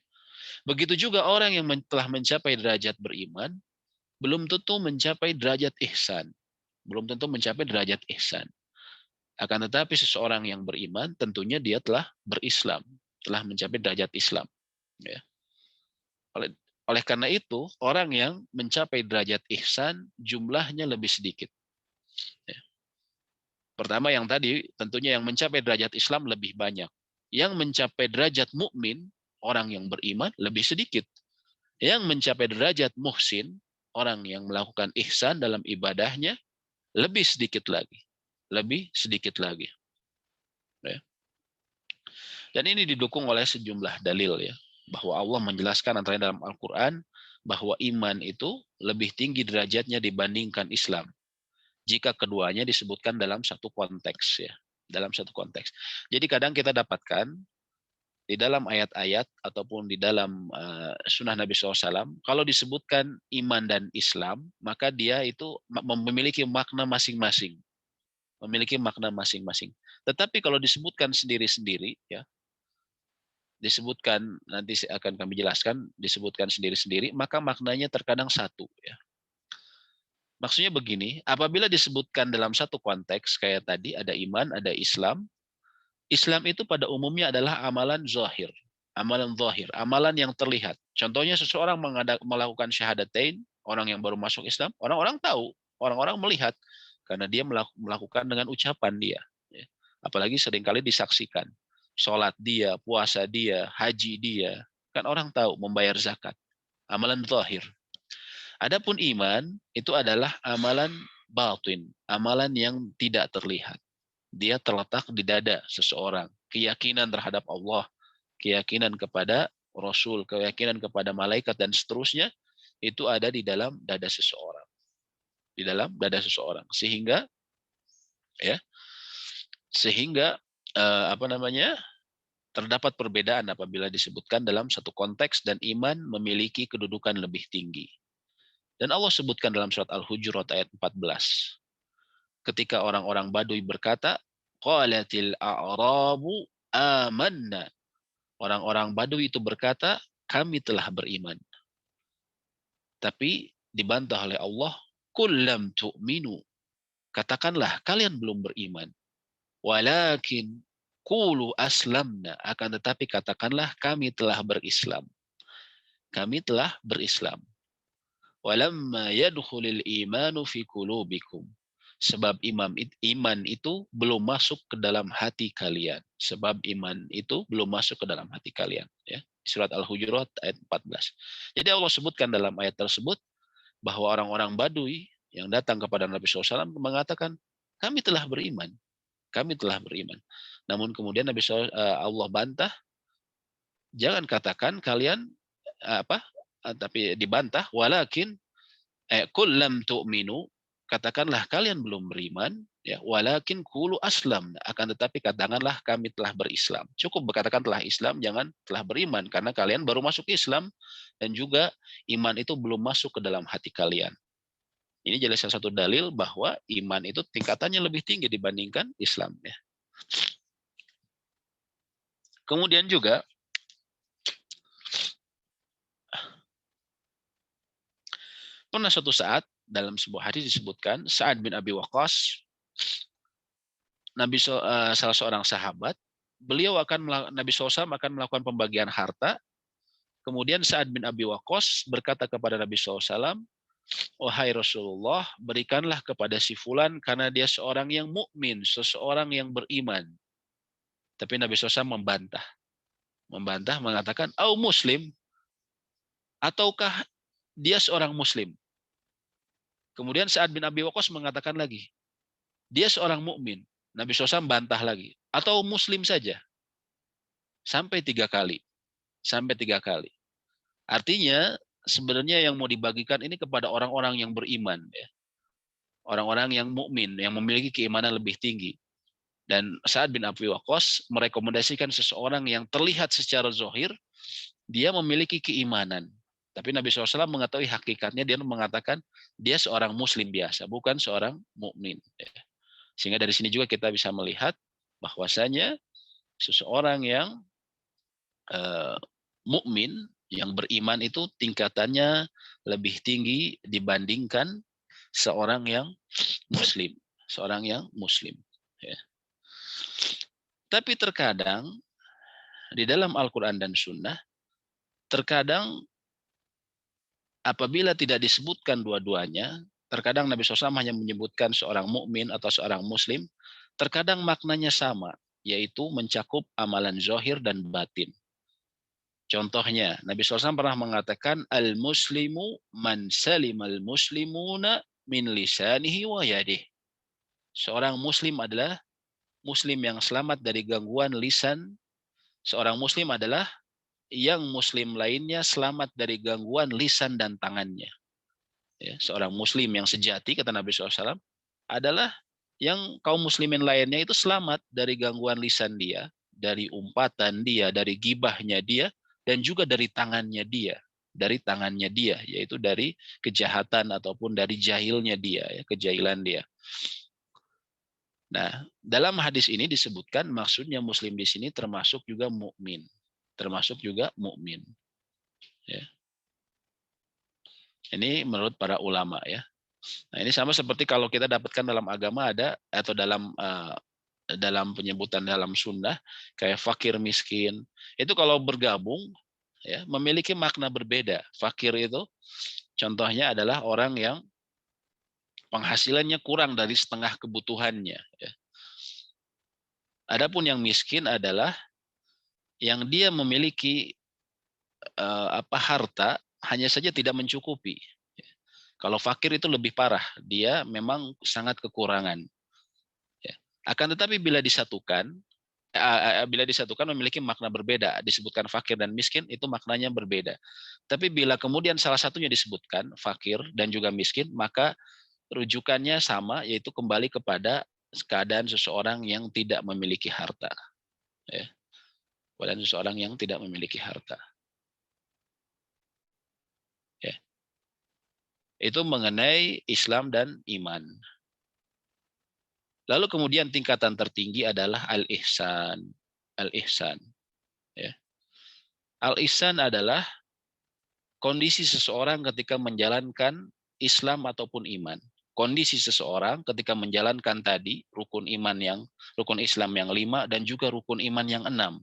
Begitu juga orang yang telah mencapai derajat beriman, belum tentu mencapai derajat ihsan. Belum tentu mencapai derajat ihsan. Akan tetapi seseorang yang beriman, tentunya dia telah berislam, telah mencapai derajat Islam. Ya. Oleh karena itu, orang yang mencapai derajat ihsan, jumlahnya lebih sedikit. Ya. Pertama yang tadi, tentunya yang mencapai derajat Islam lebih banyak. Yang mencapai derajat mukmin, orang yang beriman, lebih sedikit. Yang mencapai derajat muhsin, orang yang melakukan ihsan dalam ibadahnya, lebih sedikit lagi. Lebih sedikit lagi. Ya. Dan ini didukung oleh sejumlah dalil, ya, bahwa Allah menjelaskan antara dalam Al-Quran bahwa iman itu lebih tinggi derajatnya dibandingkan Islam jika keduanya disebutkan dalam satu konteks, ya, dalam satu konteks. Jadi kadang kita dapatkan di dalam ayat-ayat ataupun di dalam sunnah Nabi SAW, kalau disebutkan iman dan Islam, maka dia itu memiliki makna masing-masing. Memiliki makna masing-masing. Tetapi kalau disebutkan sendiri-sendiri, ya, disebutkan, nanti akan kami jelaskan, disebutkan sendiri-sendiri, maka maknanya terkadang satu. Ya. Maksudnya begini, apabila disebutkan dalam satu konteks, kayak tadi ada iman, ada Islam, Islam itu pada umumnya adalah amalan zahir, amalan yang terlihat. Contohnya seseorang melakukan syahadatain, orang yang baru masuk Islam, orang-orang tahu, orang-orang melihat, karena dia melakukan dengan ucapan dia. Ya. Apalagi seringkali disaksikan. Sholat dia, puasa dia, haji dia, kan orang tahu, membayar zakat. Amalan zahir. Adapun iman, itu adalah amalan batin, amalan yang tidak terlihat. Dia terletak di dada seseorang. Keyakinan terhadap Allah, keyakinan kepada Rasul, keyakinan kepada malaikat, dan seterusnya, itu ada di dalam dada seseorang. Di dalam dada seseorang. Sehingga, ya, terdapat perbedaan apabila disebutkan dalam satu konteks dan iman memiliki kedudukan lebih tinggi. Dan Allah sebutkan dalam surat Al-Hujurat ayat 14. Ketika orang-orang Baduy berkata, qalatil a'rabu amanna. Orang-orang Baduy itu berkata, kami telah beriman. Tapi dibantah oleh Allah, qul lam tu'minu. Katakanlah kalian belum beriman. Walakin qulu aslamna. Akan tetapi katakanlah kami telah berislam. Kami telah berislam. Walamma yadkhulil imanu fi qulubikum. Sebab iman itu belum masuk ke dalam hati kalian. Sebab iman itu belum masuk ke dalam hati kalian. Ya. Surat Al-Hujurat ayat 14. Jadi Allah sebutkan dalam ayat tersebut bahwa orang-orang Badui yang datang kepada Nabi SAW mengatakan, kami telah beriman. Kami telah beriman. Namun kemudian Allah bantah, jangan katakan kalian apa, tapi dibantah, walakin qul lam tu'minu, katakanlah kalian belum beriman, ya, walakin qulu aslam, akan tetapi katakanlah kami telah berislam. Cukup berkatakan telah Islam, jangan telah beriman, karena kalian baru masuk Islam dan juga iman itu belum masuk ke dalam hati kalian. Ini jadi salah satu dalil bahwa iman itu tingkatannya lebih tinggi dibandingkan Islam. Ya. Kemudian juga pernah suatu saat dalam sebuah hadis disebutkan Sa'ad bin Abi Waqqas, salah seorang sahabat, Nabi SAW akan melakukan pembagian harta. Kemudian Sa'ad bin Abi Waqqas berkata kepada Nabi SAW, wahai Rasulullah, berikanlah kepada si fulan karena dia seorang yang mukmin, seseorang yang beriman. Tapi Nabi SAW membantah mengatakan, au muslim, ataukah dia seorang muslim. Kemudian Sa'ad bin Abi Waqqas mengatakan lagi, dia seorang mukmin. Nabi SAW bantah lagi, atau muslim saja. Sampai 3 kali. Sampai 3 kali. Artinya sebenarnya yang mau dibagikan ini kepada orang-orang yang beriman, ya. Orang-orang yang mukmin, yang memiliki keimanan lebih tinggi. Dan Sa'ad bin Abi Waqqas merekomendasikan seseorang yang terlihat secara zahir dia memiliki keimanan. Tapi Nabi SAW mengetahui hakikatnya, dia mengatakan dia seorang muslim biasa, bukan seorang mukmin. Sehingga dari sini juga kita bisa melihat bahwasanya seseorang yang mukmin, yang beriman itu tingkatannya lebih tinggi dibandingkan seorang yang muslim. Seorang yang muslim. Ya. Tapi terkadang di dalam Al-Quran dan Sunnah, terkadang apabila tidak disebutkan dua-duanya, terkadang Nabi SAW hanya menyebutkan seorang mukmin atau seorang muslim, terkadang maknanya sama, yaitu mencakup amalan zahir dan batin. Contohnya, Nabi SAW pernah mengatakan, al-muslimu man salimal muslimuna min lisanihi wa yadih. Seorang muslim adalah muslim yang selamat dari gangguan lisan. Seorang muslim adalah yang muslim lainnya selamat dari gangguan lisan dan tangannya. Ya, seorang muslim yang sejati, kata Nabi SAW, adalah yang kaum muslimin lainnya itu selamat dari gangguan lisan dia, dari umpatan dia, dari gibahnya dia, dan juga dari tangannya dia. Dari tangannya dia, yaitu dari kejahatan ataupun dari jahilnya dia, ya, kejahilan dia. Nah, dalam hadis ini disebutkan maksudnya muslim di sini termasuk juga mukmin, termasuk juga mukmin. Ya. Ini menurut para ulama, ya. Nah, ini sama seperti kalau kita dapatkan dalam agama ada atau dalam penyebutan dalam sunnah kayak fakir miskin. Itu kalau bergabung, ya, memiliki makna berbeda. Fakir itu contohnya adalah orang yang penghasilannya kurang dari setengah kebutuhannya, ya. Adapun yang miskin adalah yang dia memiliki harta hanya saja tidak mencukupi. Kalau fakir itu lebih parah, dia memang sangat kekurangan. Ya. Akan tetapi bila disatukan memiliki makna berbeda, disebutkan fakir dan miskin itu maknanya berbeda. Tapi bila kemudian salah satunya disebutkan fakir dan juga miskin, maka rujukannya sama, yaitu kembali kepada keadaan seseorang yang tidak memiliki harta. Ya. Keadaan seseorang yang tidak memiliki harta. Ya. Itu mengenai Islam dan iman. Lalu kemudian tingkatan tertinggi adalah al-ihsan. Al-ihsan. Ya. Al-ihsan adalah kondisi seseorang ketika menjalankan Islam ataupun iman. Kondisi seseorang ketika menjalankan tadi rukun Islam yang 5 dan juga rukun iman yang 6.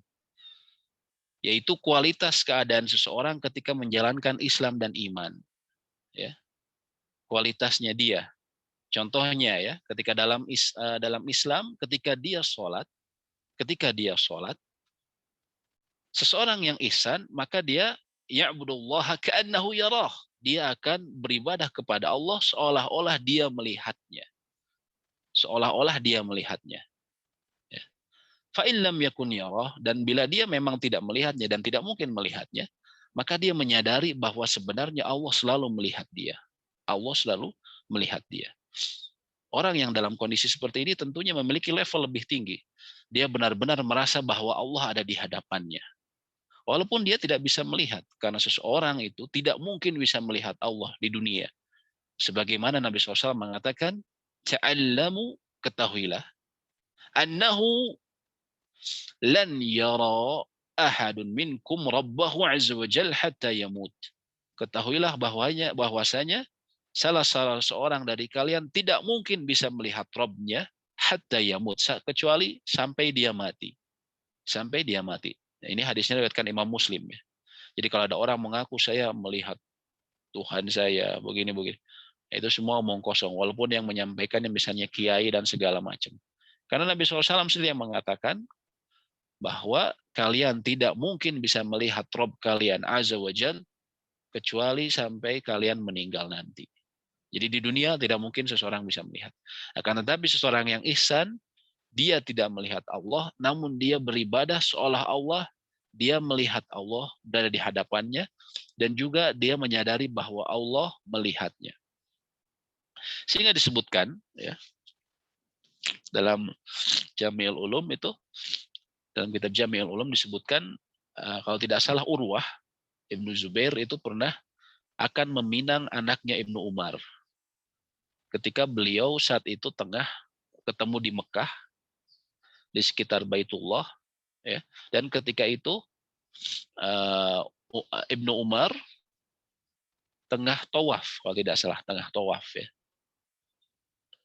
Yaitu kualitas keadaan seseorang ketika menjalankan Islam dan iman. Ya. Kualitasnya dia. Contohnya ya, ketika dalam Islam, ketika dia sholat, seseorang yang ihsan, maka dia ya'budullaha ka'annahu yarah. Dia akan beribadah kepada Allah seolah-olah dia melihatnya. Seolah-olah dia melihatnya. Ya. Fa'in lam yakun yarah, dan bila dia memang tidak melihatnya dan tidak mungkin melihatnya, maka dia menyadari bahwa sebenarnya Allah selalu melihat dia. Allah selalu melihat dia. Orang yang dalam kondisi seperti ini tentunya memiliki level lebih tinggi. Dia benar-benar merasa bahwa Allah ada di hadapannya. Walaupun dia tidak bisa melihat, karena seseorang itu tidak mungkin bisa melihat Allah di dunia. Sebagaimana Nabi SAW mengatakan, ta'allamu, ketahuilah, annahu lan yara ahadun minkum rabbahu azza wa jal hatta yamut. Ketahuilah bahwasanya salah seorang dari kalian tidak mungkin bisa melihat Rabb-nya hatta yamut, kecuali sampai dia mati. Sampai dia mati. Nah, ini hadisnya diriwayatkan Imam Muslim ya. Jadi kalau ada orang mengaku saya melihat Tuhan saya begini-begini, itu semua omong kosong. Walaupun yang menyampaikannya misalnya kiai dan segala macam. Karena Nabi SAW sendiri yang mengatakan bahwa kalian tidak mungkin bisa melihat Rabb kalian azza wa jal kecuali sampai kalian meninggal nanti. Jadi di dunia tidak mungkin seseorang bisa melihat. Akan tetapi seseorang yang ihsan, dia tidak melihat Allah, namun dia beribadah seolah Allah dia melihat Allah berada di hadapannya, dan juga dia menyadari bahwa Allah melihatnya. Sehingga disebutkan ya dalam Jami'ul Ulum itu, dalam kitab Jami'ul Ulum disebutkan kalau tidak salah Urwah Ibnu Zubair itu pernah akan meminang anaknya Ibnu Umar. Ketika beliau saat itu tengah ketemu di Mekah, di sekitar Baitullah, ya. Dan ketika itu Ibnu Umar tengah tawaf, kalau tidak salah tengah tawaf ya.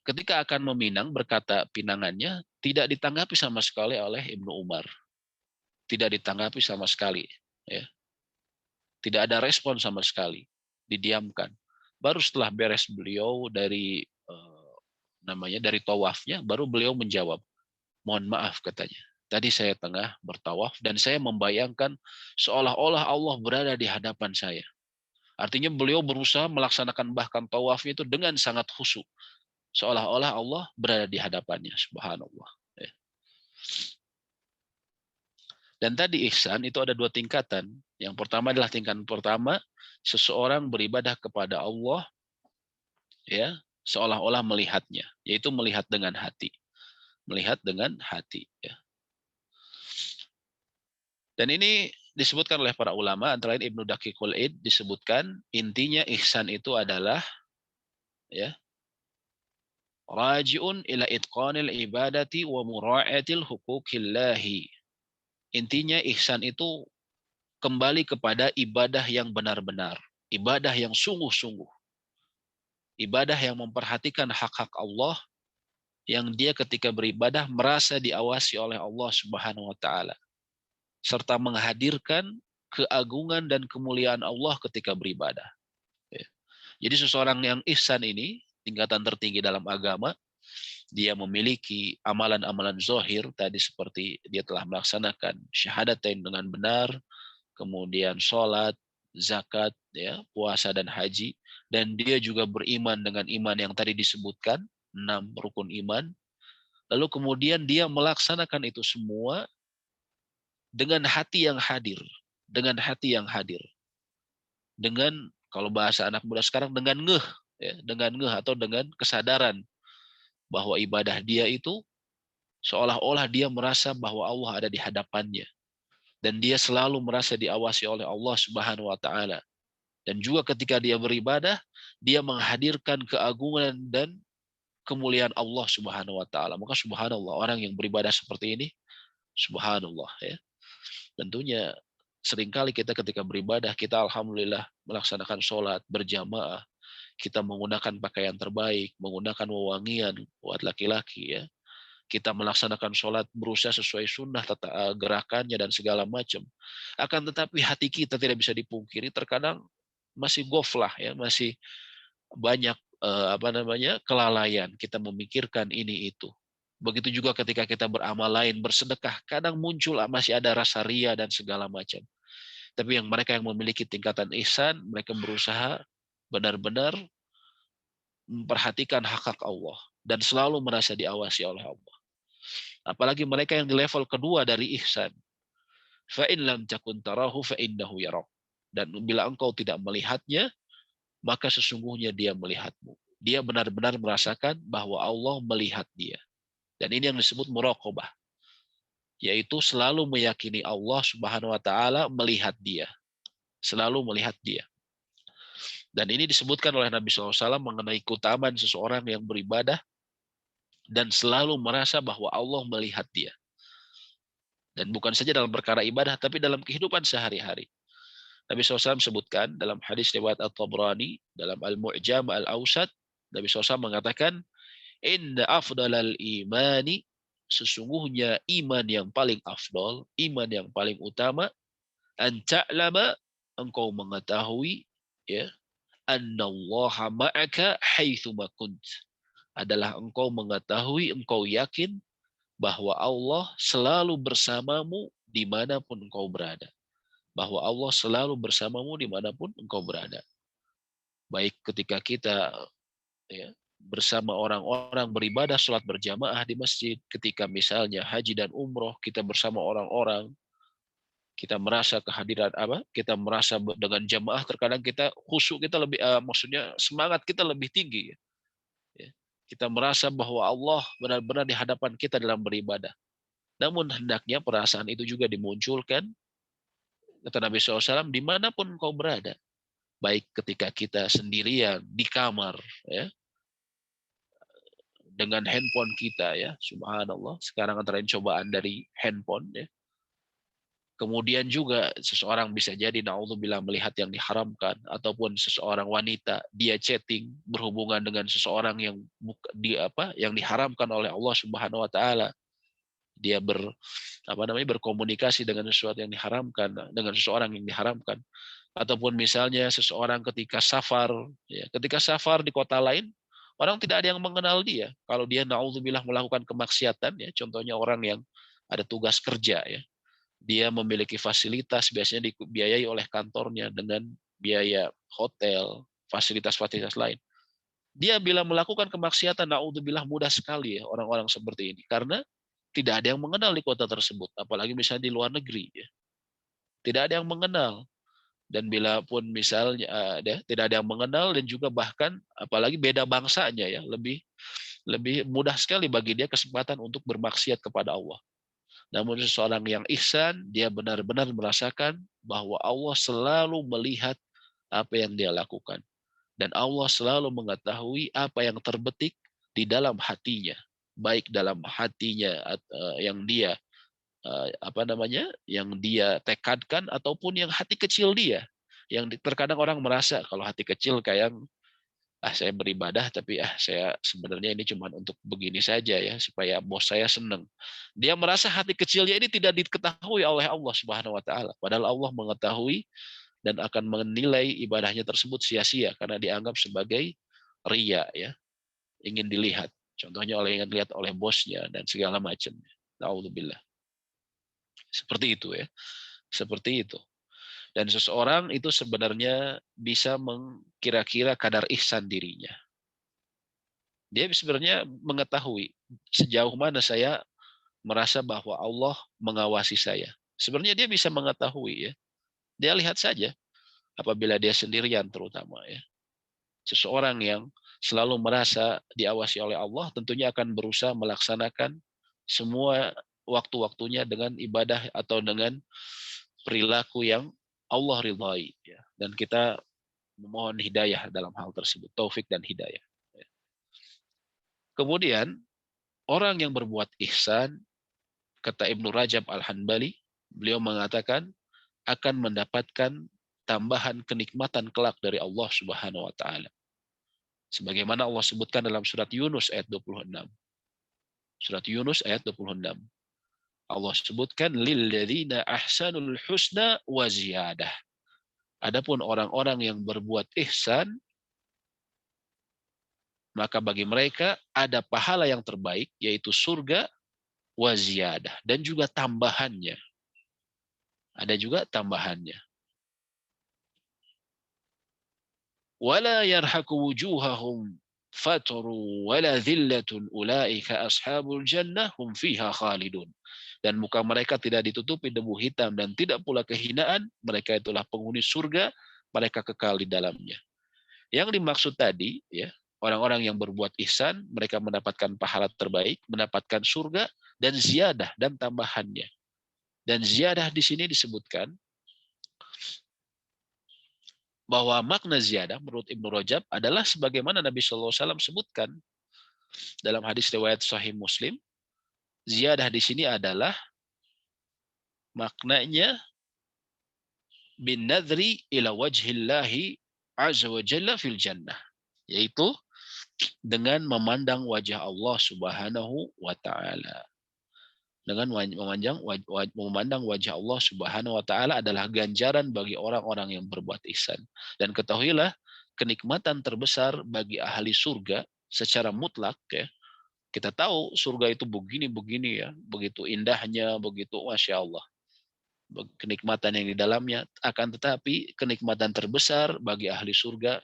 Ketika akan meminang, berkata pinangannya tidak ditanggapi sama sekali oleh Ibnu Umar. Tidak ditanggapi sama sekali, ya. Tidak ada respon sama sekali, didiamkan. Baru setelah beres beliau dari dari tawafnya, baru beliau menjawab, mohon maaf katanya. Tadi saya tengah bertawaf dan saya membayangkan seolah-olah Allah berada di hadapan saya. Artinya beliau berusaha melaksanakan bahkan tawafnya itu dengan sangat khusyuk. Seolah-olah Allah berada di hadapannya. Subhanallah. Dan tadi ihsan itu ada dua tingkatan. Yang pertama adalah tingkatan pertama, seseorang beribadah kepada Allah ya seolah-olah melihatnya, yaitu melihat dengan hati. Melihat dengan hati. Ya. Dan ini disebutkan oleh para ulama, antara lain Ibnu Daqiqul Id disebutkan intinya ihsan itu adalah ya raji'un ila itqanil ibadati wa mura'atil huquqillahi. Intinya ihsan itu kembali kepada ibadah yang benar-benar, ibadah yang sungguh-sungguh. Ibadah yang memperhatikan hak-hak Allah, yang dia ketika beribadah merasa diawasi oleh Allah Subhanahu wa taala, serta menghadirkan keagungan dan kemuliaan Allah ketika beribadah. Jadi seseorang yang ihsan ini tingkatan tertinggi dalam agama, dia memiliki amalan-amalan zohir tadi seperti dia telah melaksanakan syahadatain dengan benar, kemudian sholat, zakat, ya, puasa dan haji, dan dia juga beriman dengan iman yang tadi disebutkan 6 rukun iman. Lalu kemudian dia melaksanakan itu semua dengan hati yang hadir, dengan hati yang hadir, dengan kalau bahasa anak muda sekarang dengan ngeh, ya, dengan ngeh atau dengan kesadaran bahwa ibadah dia itu seolah-olah dia merasa bahwa Allah ada di hadapannya, dan dia selalu merasa diawasi oleh Allah Subhanahu wa taala. Dan juga ketika dia beribadah, dia menghadirkan keagungan dan kemuliaan Allah Subhanahu wa taala. Maka subhanallah, orang yang beribadah seperti ini, subhanallah ya. Tentunya seringkali kita ketika beribadah, kita alhamdulillah melaksanakan sholat berjamaah, kita menggunakan pakaian terbaik, menggunakan wewangian buat laki-laki ya. Kita melaksanakan sholat berusaha sesuai sunnah, tata gerakannya dan segala macam. Akan tetapi hati kita tidak bisa dipungkiri terkadang masih goflah ya, masih banyak kelalaian, kita memikirkan ini itu. Begitu juga ketika kita beramal lain, bersedekah, kadang muncul masih ada rasa ria dan segala macam. Tapi yang mereka yang memiliki tingkatan ihsan, mereka berusaha benar-benar memperhatikan hak-hak Allah dan selalu merasa diawasi oleh Allah. Apalagi mereka yang di level kedua dari ihsan. Fa in lam takun tarahu fa innahu yarak. Dan bila engkau tidak melihatnya, maka sesungguhnya dia melihatmu. Dia benar-benar merasakan bahwa Allah melihat dia. Dan ini yang disebut muraqabah, yaitu selalu meyakini Allah Subhanahu wa taala melihat dia. Selalu melihat dia. Dan ini disebutkan oleh Nabi SAW mengenai keutamaan seseorang yang beribadah dan selalu merasa bahwa Allah melihat dia. Dan bukan saja dalam perkara ibadah, tapi dalam kehidupan sehari-hari. Nabi SAW sebutkan dalam hadis riwayat At-Tabrani, dalam Al-Mu'jam Al-Awsat, Nabi SAW mengatakan, Inna afdalal imani, sesungguhnya iman yang paling afdal, iman yang paling utama, an ta'lama, engkau mengetahui, ya, annallaha ma'aka haitsuma kunt, adalah engkau mengetahui, engkau yakin bahwa Allah selalu bersamamu dimanapun engkau berada. Bahwa Allah selalu bersamamu dimanapun engkau berada. Baik ketika kita bersama orang-orang beribadah sholat berjamaah di masjid, ketika misalnya haji dan umroh, kita bersama orang-orang, kita merasa kehadiran kita merasa dengan jamaah, terkadang kita khusyuk kita lebih, maksudnya semangat kita lebih tinggi. Kita merasa bahwa Allah benar-benar di hadapan kita dalam beribadah. Namun hendaknya perasaan itu juga dimunculkan, kata Nabi SAW, dimanapun kau berada. Baik ketika kita sendirian di kamar, ya, dengan handphone kita, ya, subhanallah, sekarang antara cobaan dari handphone, ya. Kemudian juga seseorang bisa jadi naudzubillah melihat yang diharamkan, ataupun seseorang wanita dia chatting berhubungan dengan seseorang yang yang diharamkan oleh Allah Subhanahu wa taala. Dia berkomunikasi dengan sesuatu yang diharamkan, dengan seseorang yang diharamkan. Ataupun misalnya seseorang ketika safar, ya, ketika safar di kota lain, orang tidak ada yang mengenal dia. Kalau dia naudzubillah melakukan kemaksiatan, ya, contohnya orang yang ada tugas kerja, ya, dia memiliki fasilitas, biasanya dibiayai oleh kantornya dengan biaya hotel, fasilitas-fasilitas lain. Dia bila melakukan kemaksiatan, naudzubillah, mudah sekali, ya, orang-orang seperti ini. Karena tidak ada yang mengenal di kota tersebut, apalagi misalnya di luar negeri, ya. Tidak ada yang mengenal. Dan bila pun misalnya tidak ada yang mengenal, dan juga bahkan apalagi beda bangsanya, ya, lebih mudah sekali bagi dia kesempatan untuk bermaksiat kepada Allah. Namun seseorang yang ihsan, dia benar-benar merasakan bahwa Allah selalu melihat apa yang dia lakukan. Dan Allah selalu mengetahui apa yang terbetik di dalam hatinya. Baik dalam hatinya yang dia yang dia tekadkan, ataupun yang hati kecil dia. Yang terkadang orang merasa kalau hati kecil kayak, saya beribadah tapi saya sebenarnya ini cuma untuk begini saja, ya, supaya bos saya senang. Dia merasa hati kecilnya ini tidak diketahui oleh Allah Subhanahu wa taala. Padahal Allah mengetahui dan akan menilai ibadahnya tersebut sia-sia karena dianggap sebagai riya, ya, ingin dilihat. Contohnya ingin dilihat oleh bosnya dan segala macam. Naudzubillah. Seperti itu, ya. Seperti itu. Dan seseorang itu sebenarnya bisa mengkira-kira kadar ihsan dirinya. Dia sebenarnya mengetahui sejauh mana saya merasa bahwa Allah mengawasi saya. Sebenarnya dia bisa mengetahui, ya. Dia lihat saja apabila dia sendirian terutama, ya. Seseorang yang selalu merasa diawasi oleh Allah tentunya akan berusaha melaksanakan semua waktu-waktunya dengan ibadah atau dengan perilaku yang Allah ridhai, ya. Dan kita memohon hidayah dalam hal tersebut, taufik dan hidayah. Kemudian orang yang berbuat ihsan, kata Ibnu Rajab Al-Hanbali, beliau mengatakan akan mendapatkan tambahan kenikmatan kelak dari Allah Subhanahu wa taala. Sebagaimana Allah sebutkan dalam surat Yunus ayat 26. Surat Yunus ayat 26. Allah sebutkan lilladzina ahsanul husna wa ziyadah. Adapun orang-orang yang berbuat ihsan, maka bagi mereka ada pahala yang terbaik, yaitu surga wa ziyadah, dan juga tambahannya. Ada juga tambahannya. Wala yarhaqu wujuhahum fatru wala dhillatun ulaika ashabul jannah hum fiha khalidun. Dan muka mereka tidak ditutupi debu hitam dan tidak pula kehinaan, mereka itulah penghuni surga, mereka kekal di dalamnya. Yang dimaksud tadi, ya, orang-orang yang berbuat ihsan, mereka mendapatkan pahala terbaik, mendapatkan surga dan ziyadah dan tambahannya. Dan ziyadah di sini disebutkan bahwa makna ziyadah menurut Ibnu Rajab adalah sebagaimana Nabi SAW sebutkan dalam hadis riwayat Sahih Muslim. Ziyadah di sini adalah maknanya bin nadri ila wajhillahi azza wa jalla fil jannah, yaitu dengan memandang wajah Allah Subhanahu wa taala. Dengan memandang wajah Allah Subhanahu wa taala adalah ganjaran bagi orang-orang yang berbuat ihsan. Dan ketahuilah, kenikmatan terbesar bagi ahli surga secara mutlak, ya. Kita tahu surga itu begini-begini, ya, begitu indahnya, begitu Masya Allah. Kenikmatan yang di dalamnya, akan tetapi kenikmatan terbesar bagi ahli surga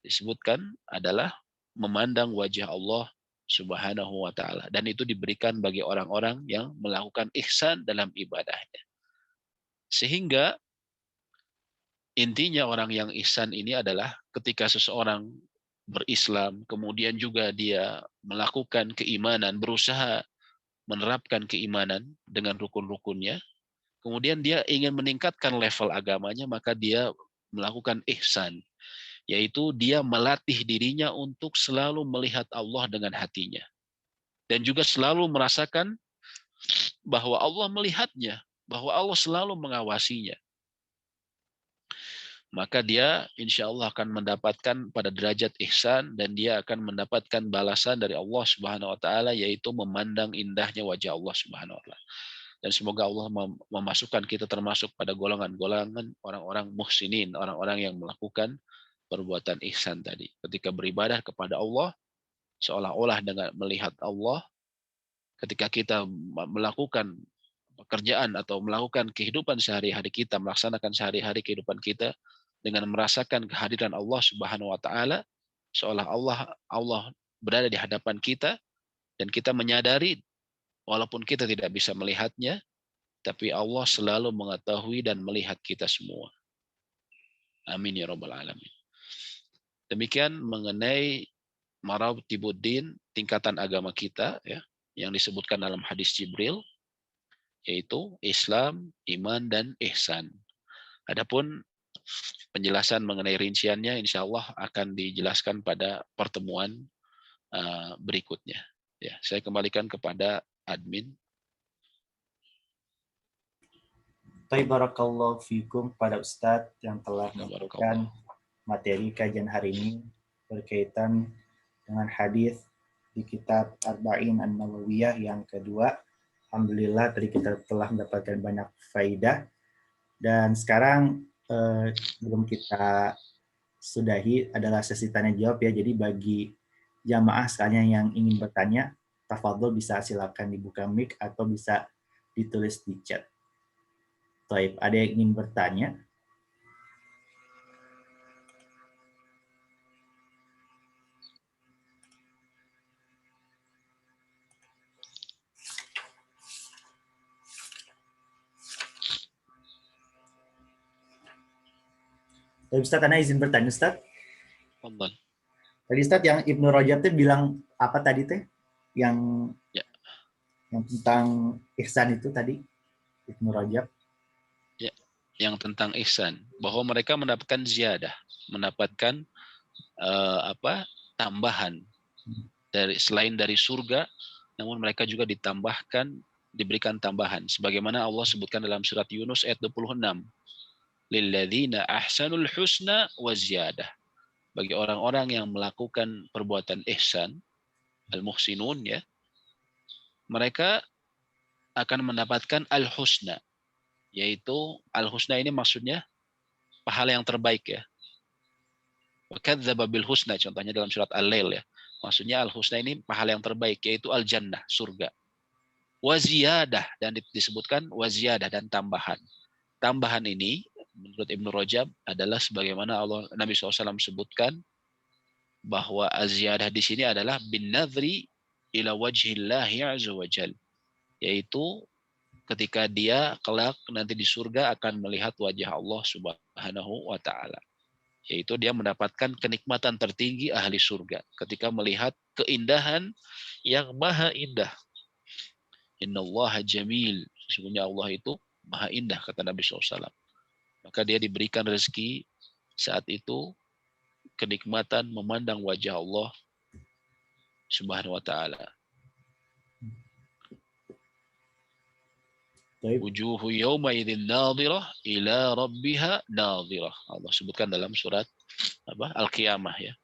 disebutkan adalah memandang wajah Allah Subhanahu wa taala, dan itu diberikan bagi orang-orang yang melakukan ihsan dalam ibadahnya. Sehingga intinya orang yang ihsan ini adalah ketika seseorang berislam, kemudian juga dia melakukan keimanan, berusaha menerapkan keimanan dengan rukun-rukunnya, kemudian dia ingin meningkatkan level agamanya, maka dia melakukan ihsan, yaitu dia melatih dirinya untuk selalu melihat Allah dengan hatinya. Dan juga selalu merasakan bahwa Allah melihatnya, bahwa Allah selalu mengawasinya. Maka dia insya Allah akan mendapatkan pada derajat ihsan, dan dia akan mendapatkan balasan dari Allah Subhanahu wa taala, yaitu memandang indahnya wajah Allah Subhanahu wa taala. Dan semoga Allah memasukkan kita termasuk pada golongan-golongan orang-orang muhsinin, orang-orang yang melakukan perbuatan ihsan tadi. Ketika beribadah kepada Allah, seolah-olah dengan melihat Allah. Ketika kita melakukan pekerjaan atau melakukan kehidupan sehari-hari kita, melaksanakan sehari-hari kehidupan kita dengan merasakan kehadiran Allah Subhanahu wa taala, seolah Allah berada di hadapan kita, dan kita menyadari walaupun kita tidak bisa melihatnya, tapi Allah selalu mengetahui dan melihat kita semua. Amin ya rabbal alamin. Demikian mengenai maratibuddin, tingkatan agama kita, ya, yang disebutkan dalam hadis Jibril, yaitu Islam, iman, dan ihsan. Adapun penjelasan mengenai rinciannya insya Allah akan dijelaskan pada pertemuan berikutnya. Ya, saya kembalikan kepada admin. Barakallahu fikum pada Ustadz yang telah memberikan materi kajian hari ini berkaitan dengan hadis di kitab Arba'in An-Nawawiyah yang kedua. Alhamdulillah tadi kita telah mendapatkan banyak faidah, dan sekarang belum kita sudahi adalah sesi tanya jawab, ya. Jadi bagi jamaah sekalian yang ingin bertanya, tafadhol bisa silakan dibuka mic atau bisa ditulis di chat. Baik, ada yang ingin bertanya? Ustaz, Anda izin bertanya, Ustaz? Tadi Ustaz yang Ibnu Rajab itu bilang apa tadi teh? Yang tentang ihsan itu tadi, Ibnu Rajab. Ya, yang tentang ihsan, bahwa mereka mendapatkan ziyadah, mendapatkan tambahan dari selain dari surga, namun mereka juga diberikan tambahan, sebagaimana Allah sebutkan dalam surat Yunus ayat 26. Lilladzina ahsanul husna wa ziyadah. Bagi orang-orang yang melakukan perbuatan ihsan, al-muhsinun, ya, mereka akan mendapatkan al-husna, yaitu al-husna ini maksudnya pahala yang terbaik, ya. Wa kadzdzaba bil husna, contohnya dalam surat Al-Lail, ya. Maksudnya al-husna ini pahala yang terbaik, yaitu al-jannah, surga. Waziyadah, dan disebutkan waziyadah, dan tambahan. Tambahan ini menurut Ibnu Rajab adalah sebagaimana Nabi SAW sebutkan bahwa aziyadah di sini adalah bin nadhri ila wajhillahi azza wajal, yaitu ketika dia kelak nanti di surga akan melihat wajah Allah Subhanahu wa taala, yaitu dia mendapatkan kenikmatan tertinggi ahli surga ketika melihat keindahan yang maha indah. Innallaha jamil, sesungguhnya Allah itu maha indah, kata Nabi SAW. Maka dia diberikan rezeki saat itu, kenikmatan memandang wajah Allah Subhanahu wa taala. Wujuhu yawma idzin nadhirah ila rabbiha nadhirah. Allah sebutkan dalam surat Al-Qiyamah ya.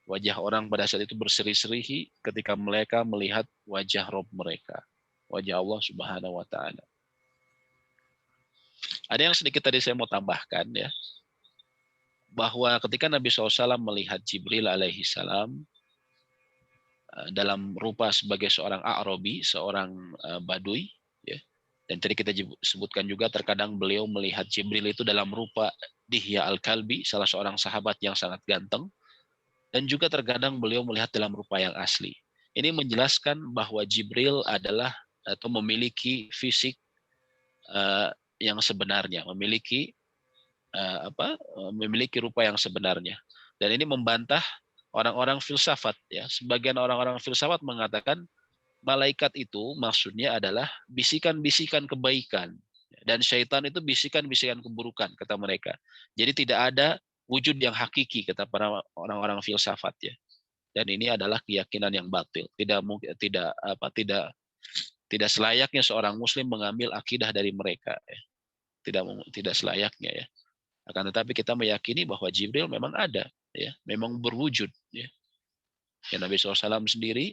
Wajah orang pada saat itu berseri-seri ketika mereka melihat wajah Rabb mereka, wajah Allah Subhanahu wa taala. Ada yang sedikit tadi saya mau tambahkan ya, bahwa ketika Nabi SAW melihat Jibril alaihi salam dalam rupa sebagai seorang A'rabi, seorang Badui, ya. Dan tadi kita sebutkan juga terkadang beliau melihat Jibril itu dalam rupa Dihya al-Kalbi, salah seorang sahabat yang sangat ganteng, dan juga terkadang beliau melihat dalam rupa yang asli. Ini menjelaskan bahwa Jibril adalah atau memiliki fisik yang sebenarnya, memiliki memiliki rupa yang sebenarnya. Dan ini membantah orang-orang filsafat ya. Sebagian orang-orang filsafat mengatakan malaikat itu maksudnya adalah bisikan-bisikan kebaikan, dan syaitan itu bisikan-bisikan keburukan, kata mereka. Jadi tidak ada wujud yang hakiki, kata para orang-orang filsafat ya. Dan ini adalah keyakinan yang batil. Tidak selayaknya seorang muslim mengambil akidah dari mereka ya. Tidak selayaknya ya. Akan tetapi kita meyakini bahwa Jibril memang ada, ya, memang berwujud. Ya. Ya, Nabi SAW sendiri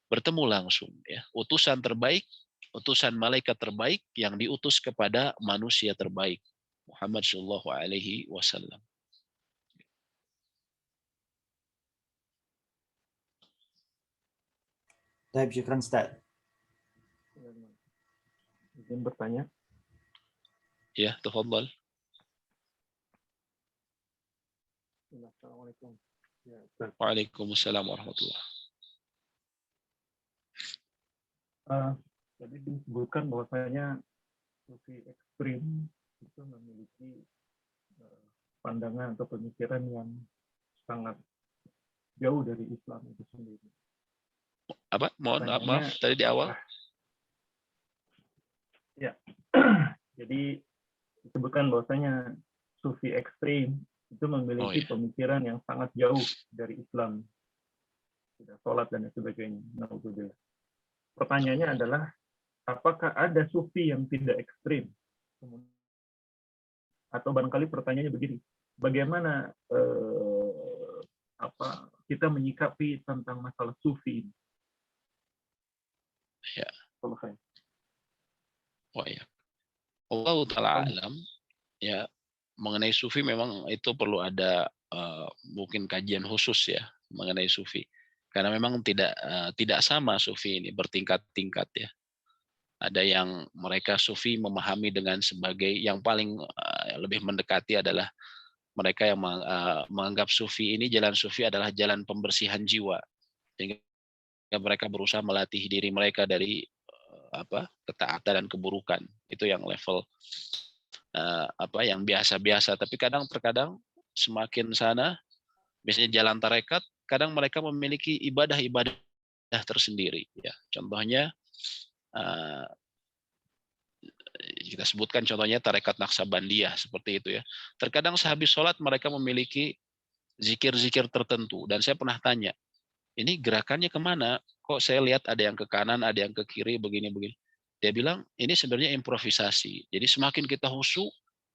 bertemu langsung, ya, utusan terbaik, utusan malaikat terbaik yang diutus kepada manusia terbaik, Muhammad Shallallahu Alaihi Wasallam. Baik, syukran Ustaz. Izin bertanya? Ya, tafadhal. Assalamualaikum. Ya, Waalaikumsalam warahmatullahi. Tadi disebutkan bahwasanya sufi ekstrim itu memiliki pandangan atau pemikiran yang sangat jauh dari Islam itu sendiri. Apa? Maaf, tadi di awal. Ya, jadi disebutkan bahwasanya sufi ekstrim itu memiliki pemikiran yang sangat jauh dari Islam, tidak sholat dan sebagainya. Naudzubillah. Pertanyaannya adalah, apakah ada sufi yang tidak ekstrim? Atau barangkali pertanyaannya begini, bagaimana kita menyikapi tentang masalah sufi ini? Ya. Oh ya. Allah Ta'ala alam, ya, mengenai sufi memang itu perlu ada mungkin kajian khusus ya mengenai sufi, karena memang tidak sama sufi ini, bertingkat-tingkat ya. Ada yang mereka sufi memahami dengan sebagai yang paling lebih mendekati adalah mereka yang menganggap sufi ini, jalan sufi adalah jalan pembersihan jiwa, sehingga mereka berusaha melatih diri mereka dari ketaatan dan keburukan. Itu yang level yang biasa-biasa. Tapi terkadang semakin sana, biasanya jalan tarekat, kadang mereka memiliki ibadah-ibadah tersendiri. Ya, contohnya kita sebutkan contohnya tarekat Naksabandiyah seperti itu ya. Terkadang sehabis sholat mereka memiliki zikir-zikir tertentu, dan saya pernah tanya, ini gerakannya kemana? Kok saya lihat ada yang ke kanan, ada yang ke kiri, begini-begini. Dia bilang, ini sebenarnya improvisasi. Jadi semakin kita khusyuk,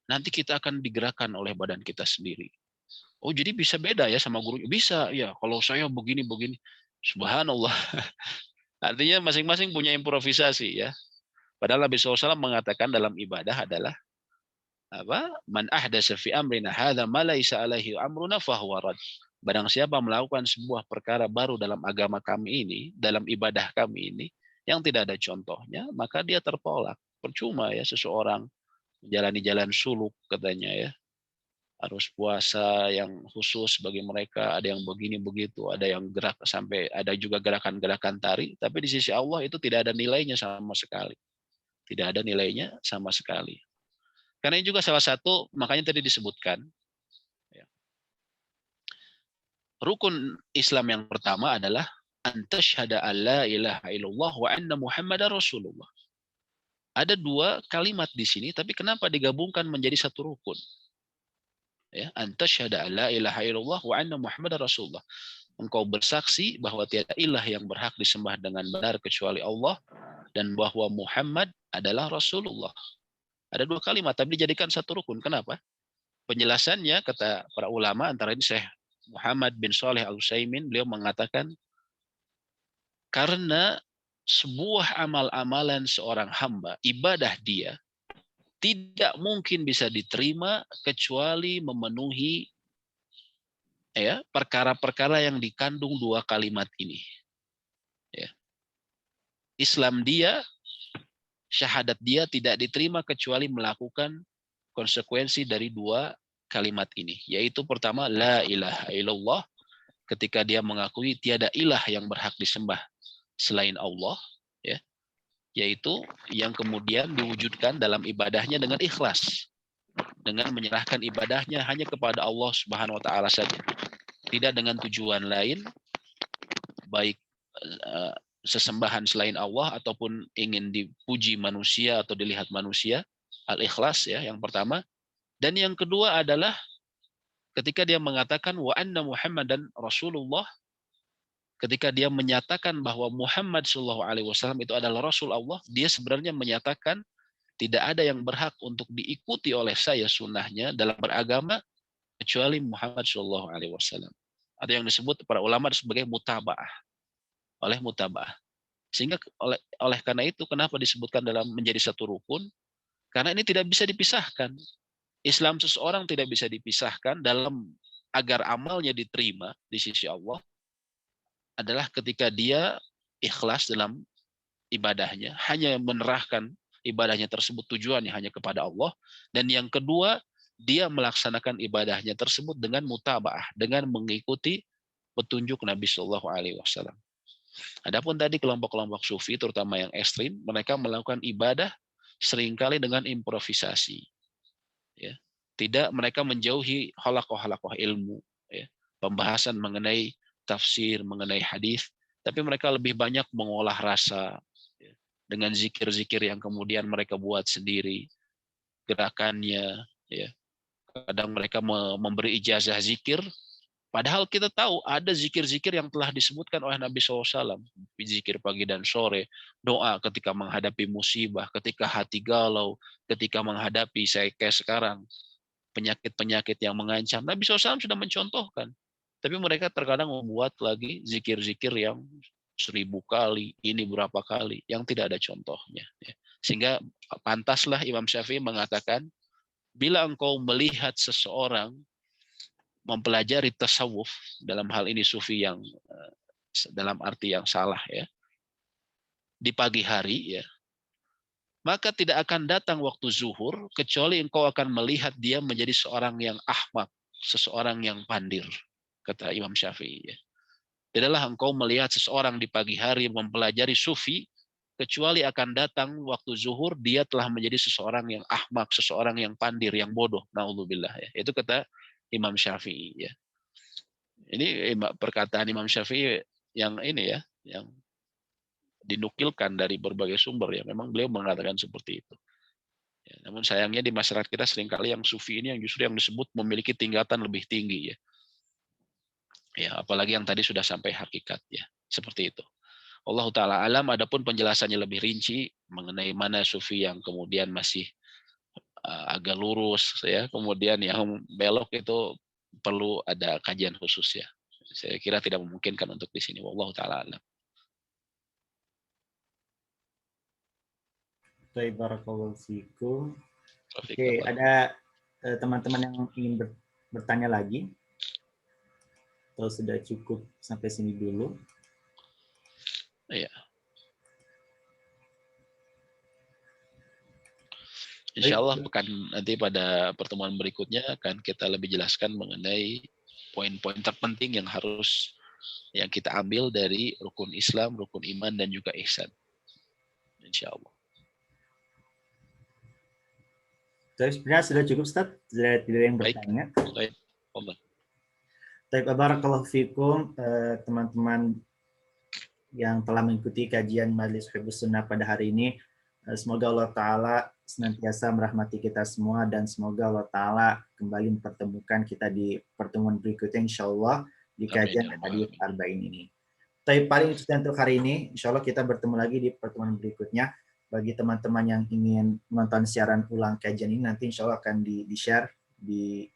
nanti kita akan digerakkan oleh badan kita sendiri. Oh, jadi bisa beda ya sama guru? Bisa, ya. Kalau saya begini-begini. Subhanallah. Artinya masing-masing punya improvisasi ya. Padahal Nabi SAW mengatakan dalam ibadah adalah man ahdatsa fi amrina hadza ma laisa alaihi amruna fahuwa rad. Barang siapa melakukan sebuah perkara baru dalam agama kami ini, dalam ibadah kami ini, yang tidak ada contohnya, maka dia tertolak. Percuma ya seseorang menjalani jalan suluk katanya ya. Harus puasa yang khusus bagi mereka, ada yang begini begitu, ada yang gerak sampai ada juga gerakan-gerakan tari, tapi di sisi Allah itu tidak ada nilainya sama sekali. Tidak ada nilainya sama sekali. Karena ini juga salah satu, makanya tadi disebutkan, ya, rukun Islam yang pertama adalah antasyhada alla ilaha illallah wa anna muhammadar rasulullah. Ada dua kalimat di sini, tapi kenapa digabungkan menjadi satu rukun? Ya, antasyhada alla ilaha illallah wa anna muhammadar rasulullah. Engkau bersaksi bahwa tiada ilah yang berhak disembah dengan benar kecuali Allah dan bahwa Muhammad adalah Rasulullah. Ada dua kalimat tapi dijadikan satu rukun. Kenapa? Penjelasannya kata para ulama, antara ini Syekh Muhammad bin Shalih Al-Utsaimin, beliau mengatakan karena sebuah amal-amalan seorang hamba, ibadah dia tidak mungkin bisa diterima kecuali memenuhi ya perkara-perkara yang dikandung dua kalimat ini. Ya. Islam dia, syahadat dia tidak diterima kecuali melakukan konsekuensi dari dua kalimat ini, yaitu pertama la ilaha illallah, ketika dia mengakui tiada ilah yang berhak disembah selain Allah, ya, yaitu yang kemudian diwujudkan dalam ibadahnya dengan ikhlas, dengan menyerahkan ibadahnya hanya kepada Allah Subhanahu wa taala saja, tidak dengan tujuan lain, baik sesembahan selain Allah ataupun ingin dipuji manusia atau dilihat manusia. Al-ikhlas ya yang pertama. Dan yang kedua adalah ketika dia mengatakan wa anna Muhammadan Rasulullah, ketika dia menyatakan bahwa Muhammad sallallahu alaihi wasallam itu adalah Rasul Allah, dia sebenarnya menyatakan tidak ada yang berhak untuk diikuti oleh saya sunnahnya dalam beragama kecuali Muhammad sallallahu alaihi wasallam. Ada yang disebut para ulama sebagai mutabaah. Oleh mutabaah. Sehingga oleh karena itu kenapa disebutkan dalam menjadi satu rukun? Karena ini tidak bisa dipisahkan. Islam seseorang tidak bisa dipisahkan dalam agar amalnya diterima di sisi Allah adalah ketika dia ikhlas dalam ibadahnya, hanya menerahkan ibadahnya tersebut tujuannya hanya kepada Allah, dan yang kedua dia melaksanakan ibadahnya tersebut dengan mutabaah, dengan mengikuti petunjuk Nabi Shallallahu Alaihi Wasallam. Adapun tadi kelompok-kelompok sufi terutama yang ekstrim, mereka melakukan ibadah seringkali dengan improvisasi. Ya. Tidak mereka menjauhi halakoh-halakoh ilmu, ya. Pembahasan mengenai tafsir, mengenai hadis, tapi mereka lebih banyak mengolah rasa ya. Dengan zikir-zikir yang kemudian mereka buat sendiri, gerakannya. Ya. Kadang mereka memberi ijazah zikir, padahal kita tahu ada zikir-zikir yang telah disebutkan oleh Nabi SAW. Zikir pagi dan sore, doa ketika menghadapi musibah, ketika hati galau, ketika menghadapi saya kayak sekarang, penyakit-penyakit yang mengancam. Nabi SAW sudah mencontohkan. Tapi mereka terkadang membuat lagi zikir-zikir yang 1000 kali, ini berapa kali, yang tidak ada contohnya. Sehingga pantaslah Imam Syafi'i mengatakan, bila engkau melihat seseorang mempelajari tasawuf, dalam hal ini sufi yang dalam arti yang salah ya, di pagi hari ya, maka tidak akan datang waktu zuhur kecuali engkau akan melihat dia menjadi seorang yang ahmak, seseorang yang pandir, kata Imam Syafi'i ya. Tidaklah engkau melihat seseorang di pagi hari mempelajari sufi kecuali akan datang waktu zuhur dia telah menjadi seseorang yang ahmak, seseorang yang pandir, yang bodoh. Naudzubillah ya. Itu kata Imam Syafi'i ya. Ini perkataan Imam Syafi'i yang ini ya, yang dinukilkan dari berbagai sumber ya. Memang beliau mengatakan seperti itu. Ya, namun sayangnya di masyarakat kita seringkali yang sufi ini yang justru yang disebut memiliki tingkatan lebih tinggi ya. Ya, apalagi yang tadi sudah sampai hakikat ya. Seperti itu. Allah Ta'ala alam, adapun penjelasannya lebih rinci mengenai mana sufi yang kemudian masih agak lurus ya, kemudian yang belok itu perlu ada kajian khusus ya. Saya kira tidak memungkinkan untuk di sini. Wallahu Ta'ala alam. Barakallahu fikum. Oke, ada teman-teman yang ingin bertanya lagi. Atau sudah cukup sampai sini dulu? Iya. Insya Allah pekan nanti pada pertemuan berikutnya akan kita lebih jelaskan mengenai poin-poin terpenting yang kita ambil dari rukun Islam, rukun iman, dan juga ihsan. Insya Allah. Tapi sebenarnya sudah cukup, Ustaz. Tidak ada yang bertanya. Baik. Baik, barakallahu fikum, teman-teman yang telah mengikuti kajian Majelis Hifdzus Sunnah pada hari ini. Semoga Allah Ta'ala senantiasa merahmati kita semua dan semoga Allah Ta'ala kembali mempertemukan kita di pertemuan berikutnya insya Allah di kajian Hadits Arba'in ini. Tapi paling itu untuk hari ini, insya Allah kita bertemu lagi di pertemuan berikutnya. Bagi teman-teman yang ingin menonton siaran ulang kajian ini, nanti insya Allah akan di-share di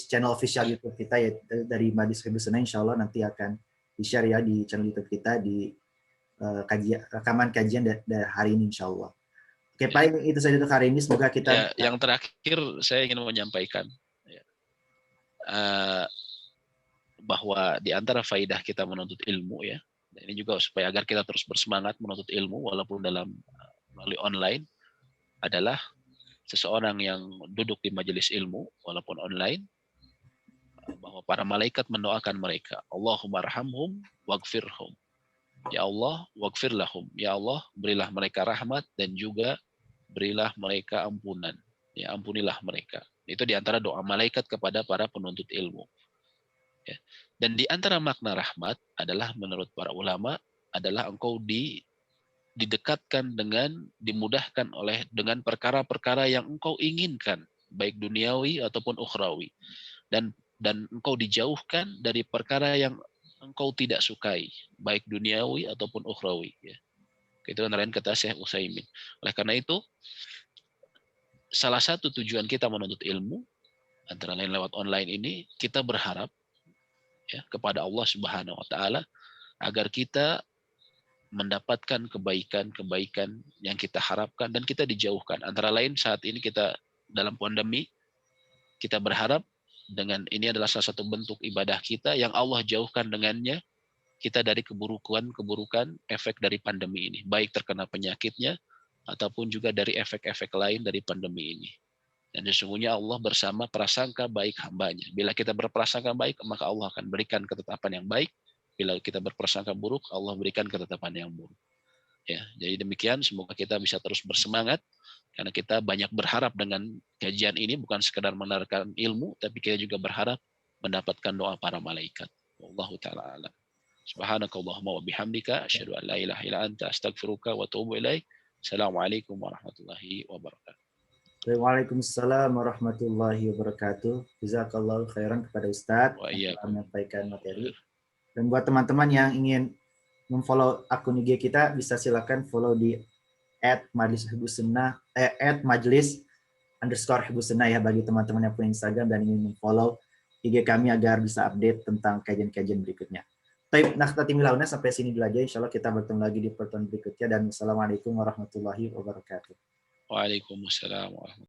channel official YouTube kita, yaitu dari Majelis Hifdzus Sunnah, insya Allah nanti akan di-share ya di channel YouTube kita di rekaman kajian dari hari ini insya Allah. Oke, paling itu saja untuk hari ini. Semoga kita yang terakhir saya ingin menyampaikan bahwa di antara faidah kita menuntut ilmu ya, dan ini juga supaya agar kita terus bersemangat menuntut ilmu walaupun melalui online, adalah seseorang yang duduk di majelis ilmu walaupun online, bahwa para malaikat mendoakan mereka, Allahumma arhamhum waghfirhum. Ya Allah, waghfir lahum. Ya Allah, berilah mereka rahmat dan juga berilah mereka ampunan. Ya, ampunilah mereka. Itu di antara doa malaikat kepada para penuntut ilmu. Ya. Dan di antara makna rahmat adalah menurut para ulama adalah engkau didekatkan dimudahkan dengan perkara-perkara yang engkau inginkan, baik duniawi ataupun ukhrawi. Dan engkau dijauhkan dari perkara yang engkau tidak sukai, baik duniawi ataupun ukhrawi. Ya. Itu antara lain kata Syekh Utsaimin. Oleh karena itu, salah satu tujuan kita menuntut ilmu, antara lain lewat online ini, kita berharap ya, kepada Allah Subhanahu Wa Taala agar kita mendapatkan kebaikan-kebaikan yang kita harapkan dan kita dijauhkan. Antara lain saat ini kita dalam pandemi, kita berharap dengan ini adalah salah satu bentuk ibadah kita yang Allah jauhkan dengannya kita dari keburukan efek dari pandemi ini, baik terkena penyakitnya ataupun juga dari efek-efek lain dari pandemi ini. Dan sesungguhnya Allah bersama prasangka baik hambanya. Bila kita berprasangka baik, maka Allah akan berikan ketetapan yang baik. Bila kita berprasangka buruk, Allah berikan ketetapan yang buruk. Ya, jadi demikian, semoga kita bisa terus bersemangat karena kita banyak berharap dengan kajian ini, bukan sekedar mendengarkan ilmu, tapi kita juga berharap mendapatkan doa para malaikat. Wallahu ta'ala alam. Subhanakallahumma wa bihamdika asyhadu an la ilaha illa anta astaghfiruka wa atubu ilaik. Assalamualaikum warahmatullahi wabarakatuh. Waalaikumsalam warahmatullahi wabarakatuh. Jazakallahu khairan kepada Ustadz yang telah menyampaikan materi. Dan buat teman-teman yang ingin memfollow akun IG kita, bisa silakan follow di @majlis_hifdzus_sunnah @majlis_hifdzus_sunnah ya, bagi teman-teman yang punya Instagram dan ingin memfollow IG kami agar bisa update tentang kajian-kajian berikutnya. Baik, sampai sini dulu aja. Insya Allah kita bertemu lagi di pertemuan berikutnya. Dan Assalamualaikum warahmatullahi wabarakatuh. Waalaikumsalam warahmatullahi wabarakatuh.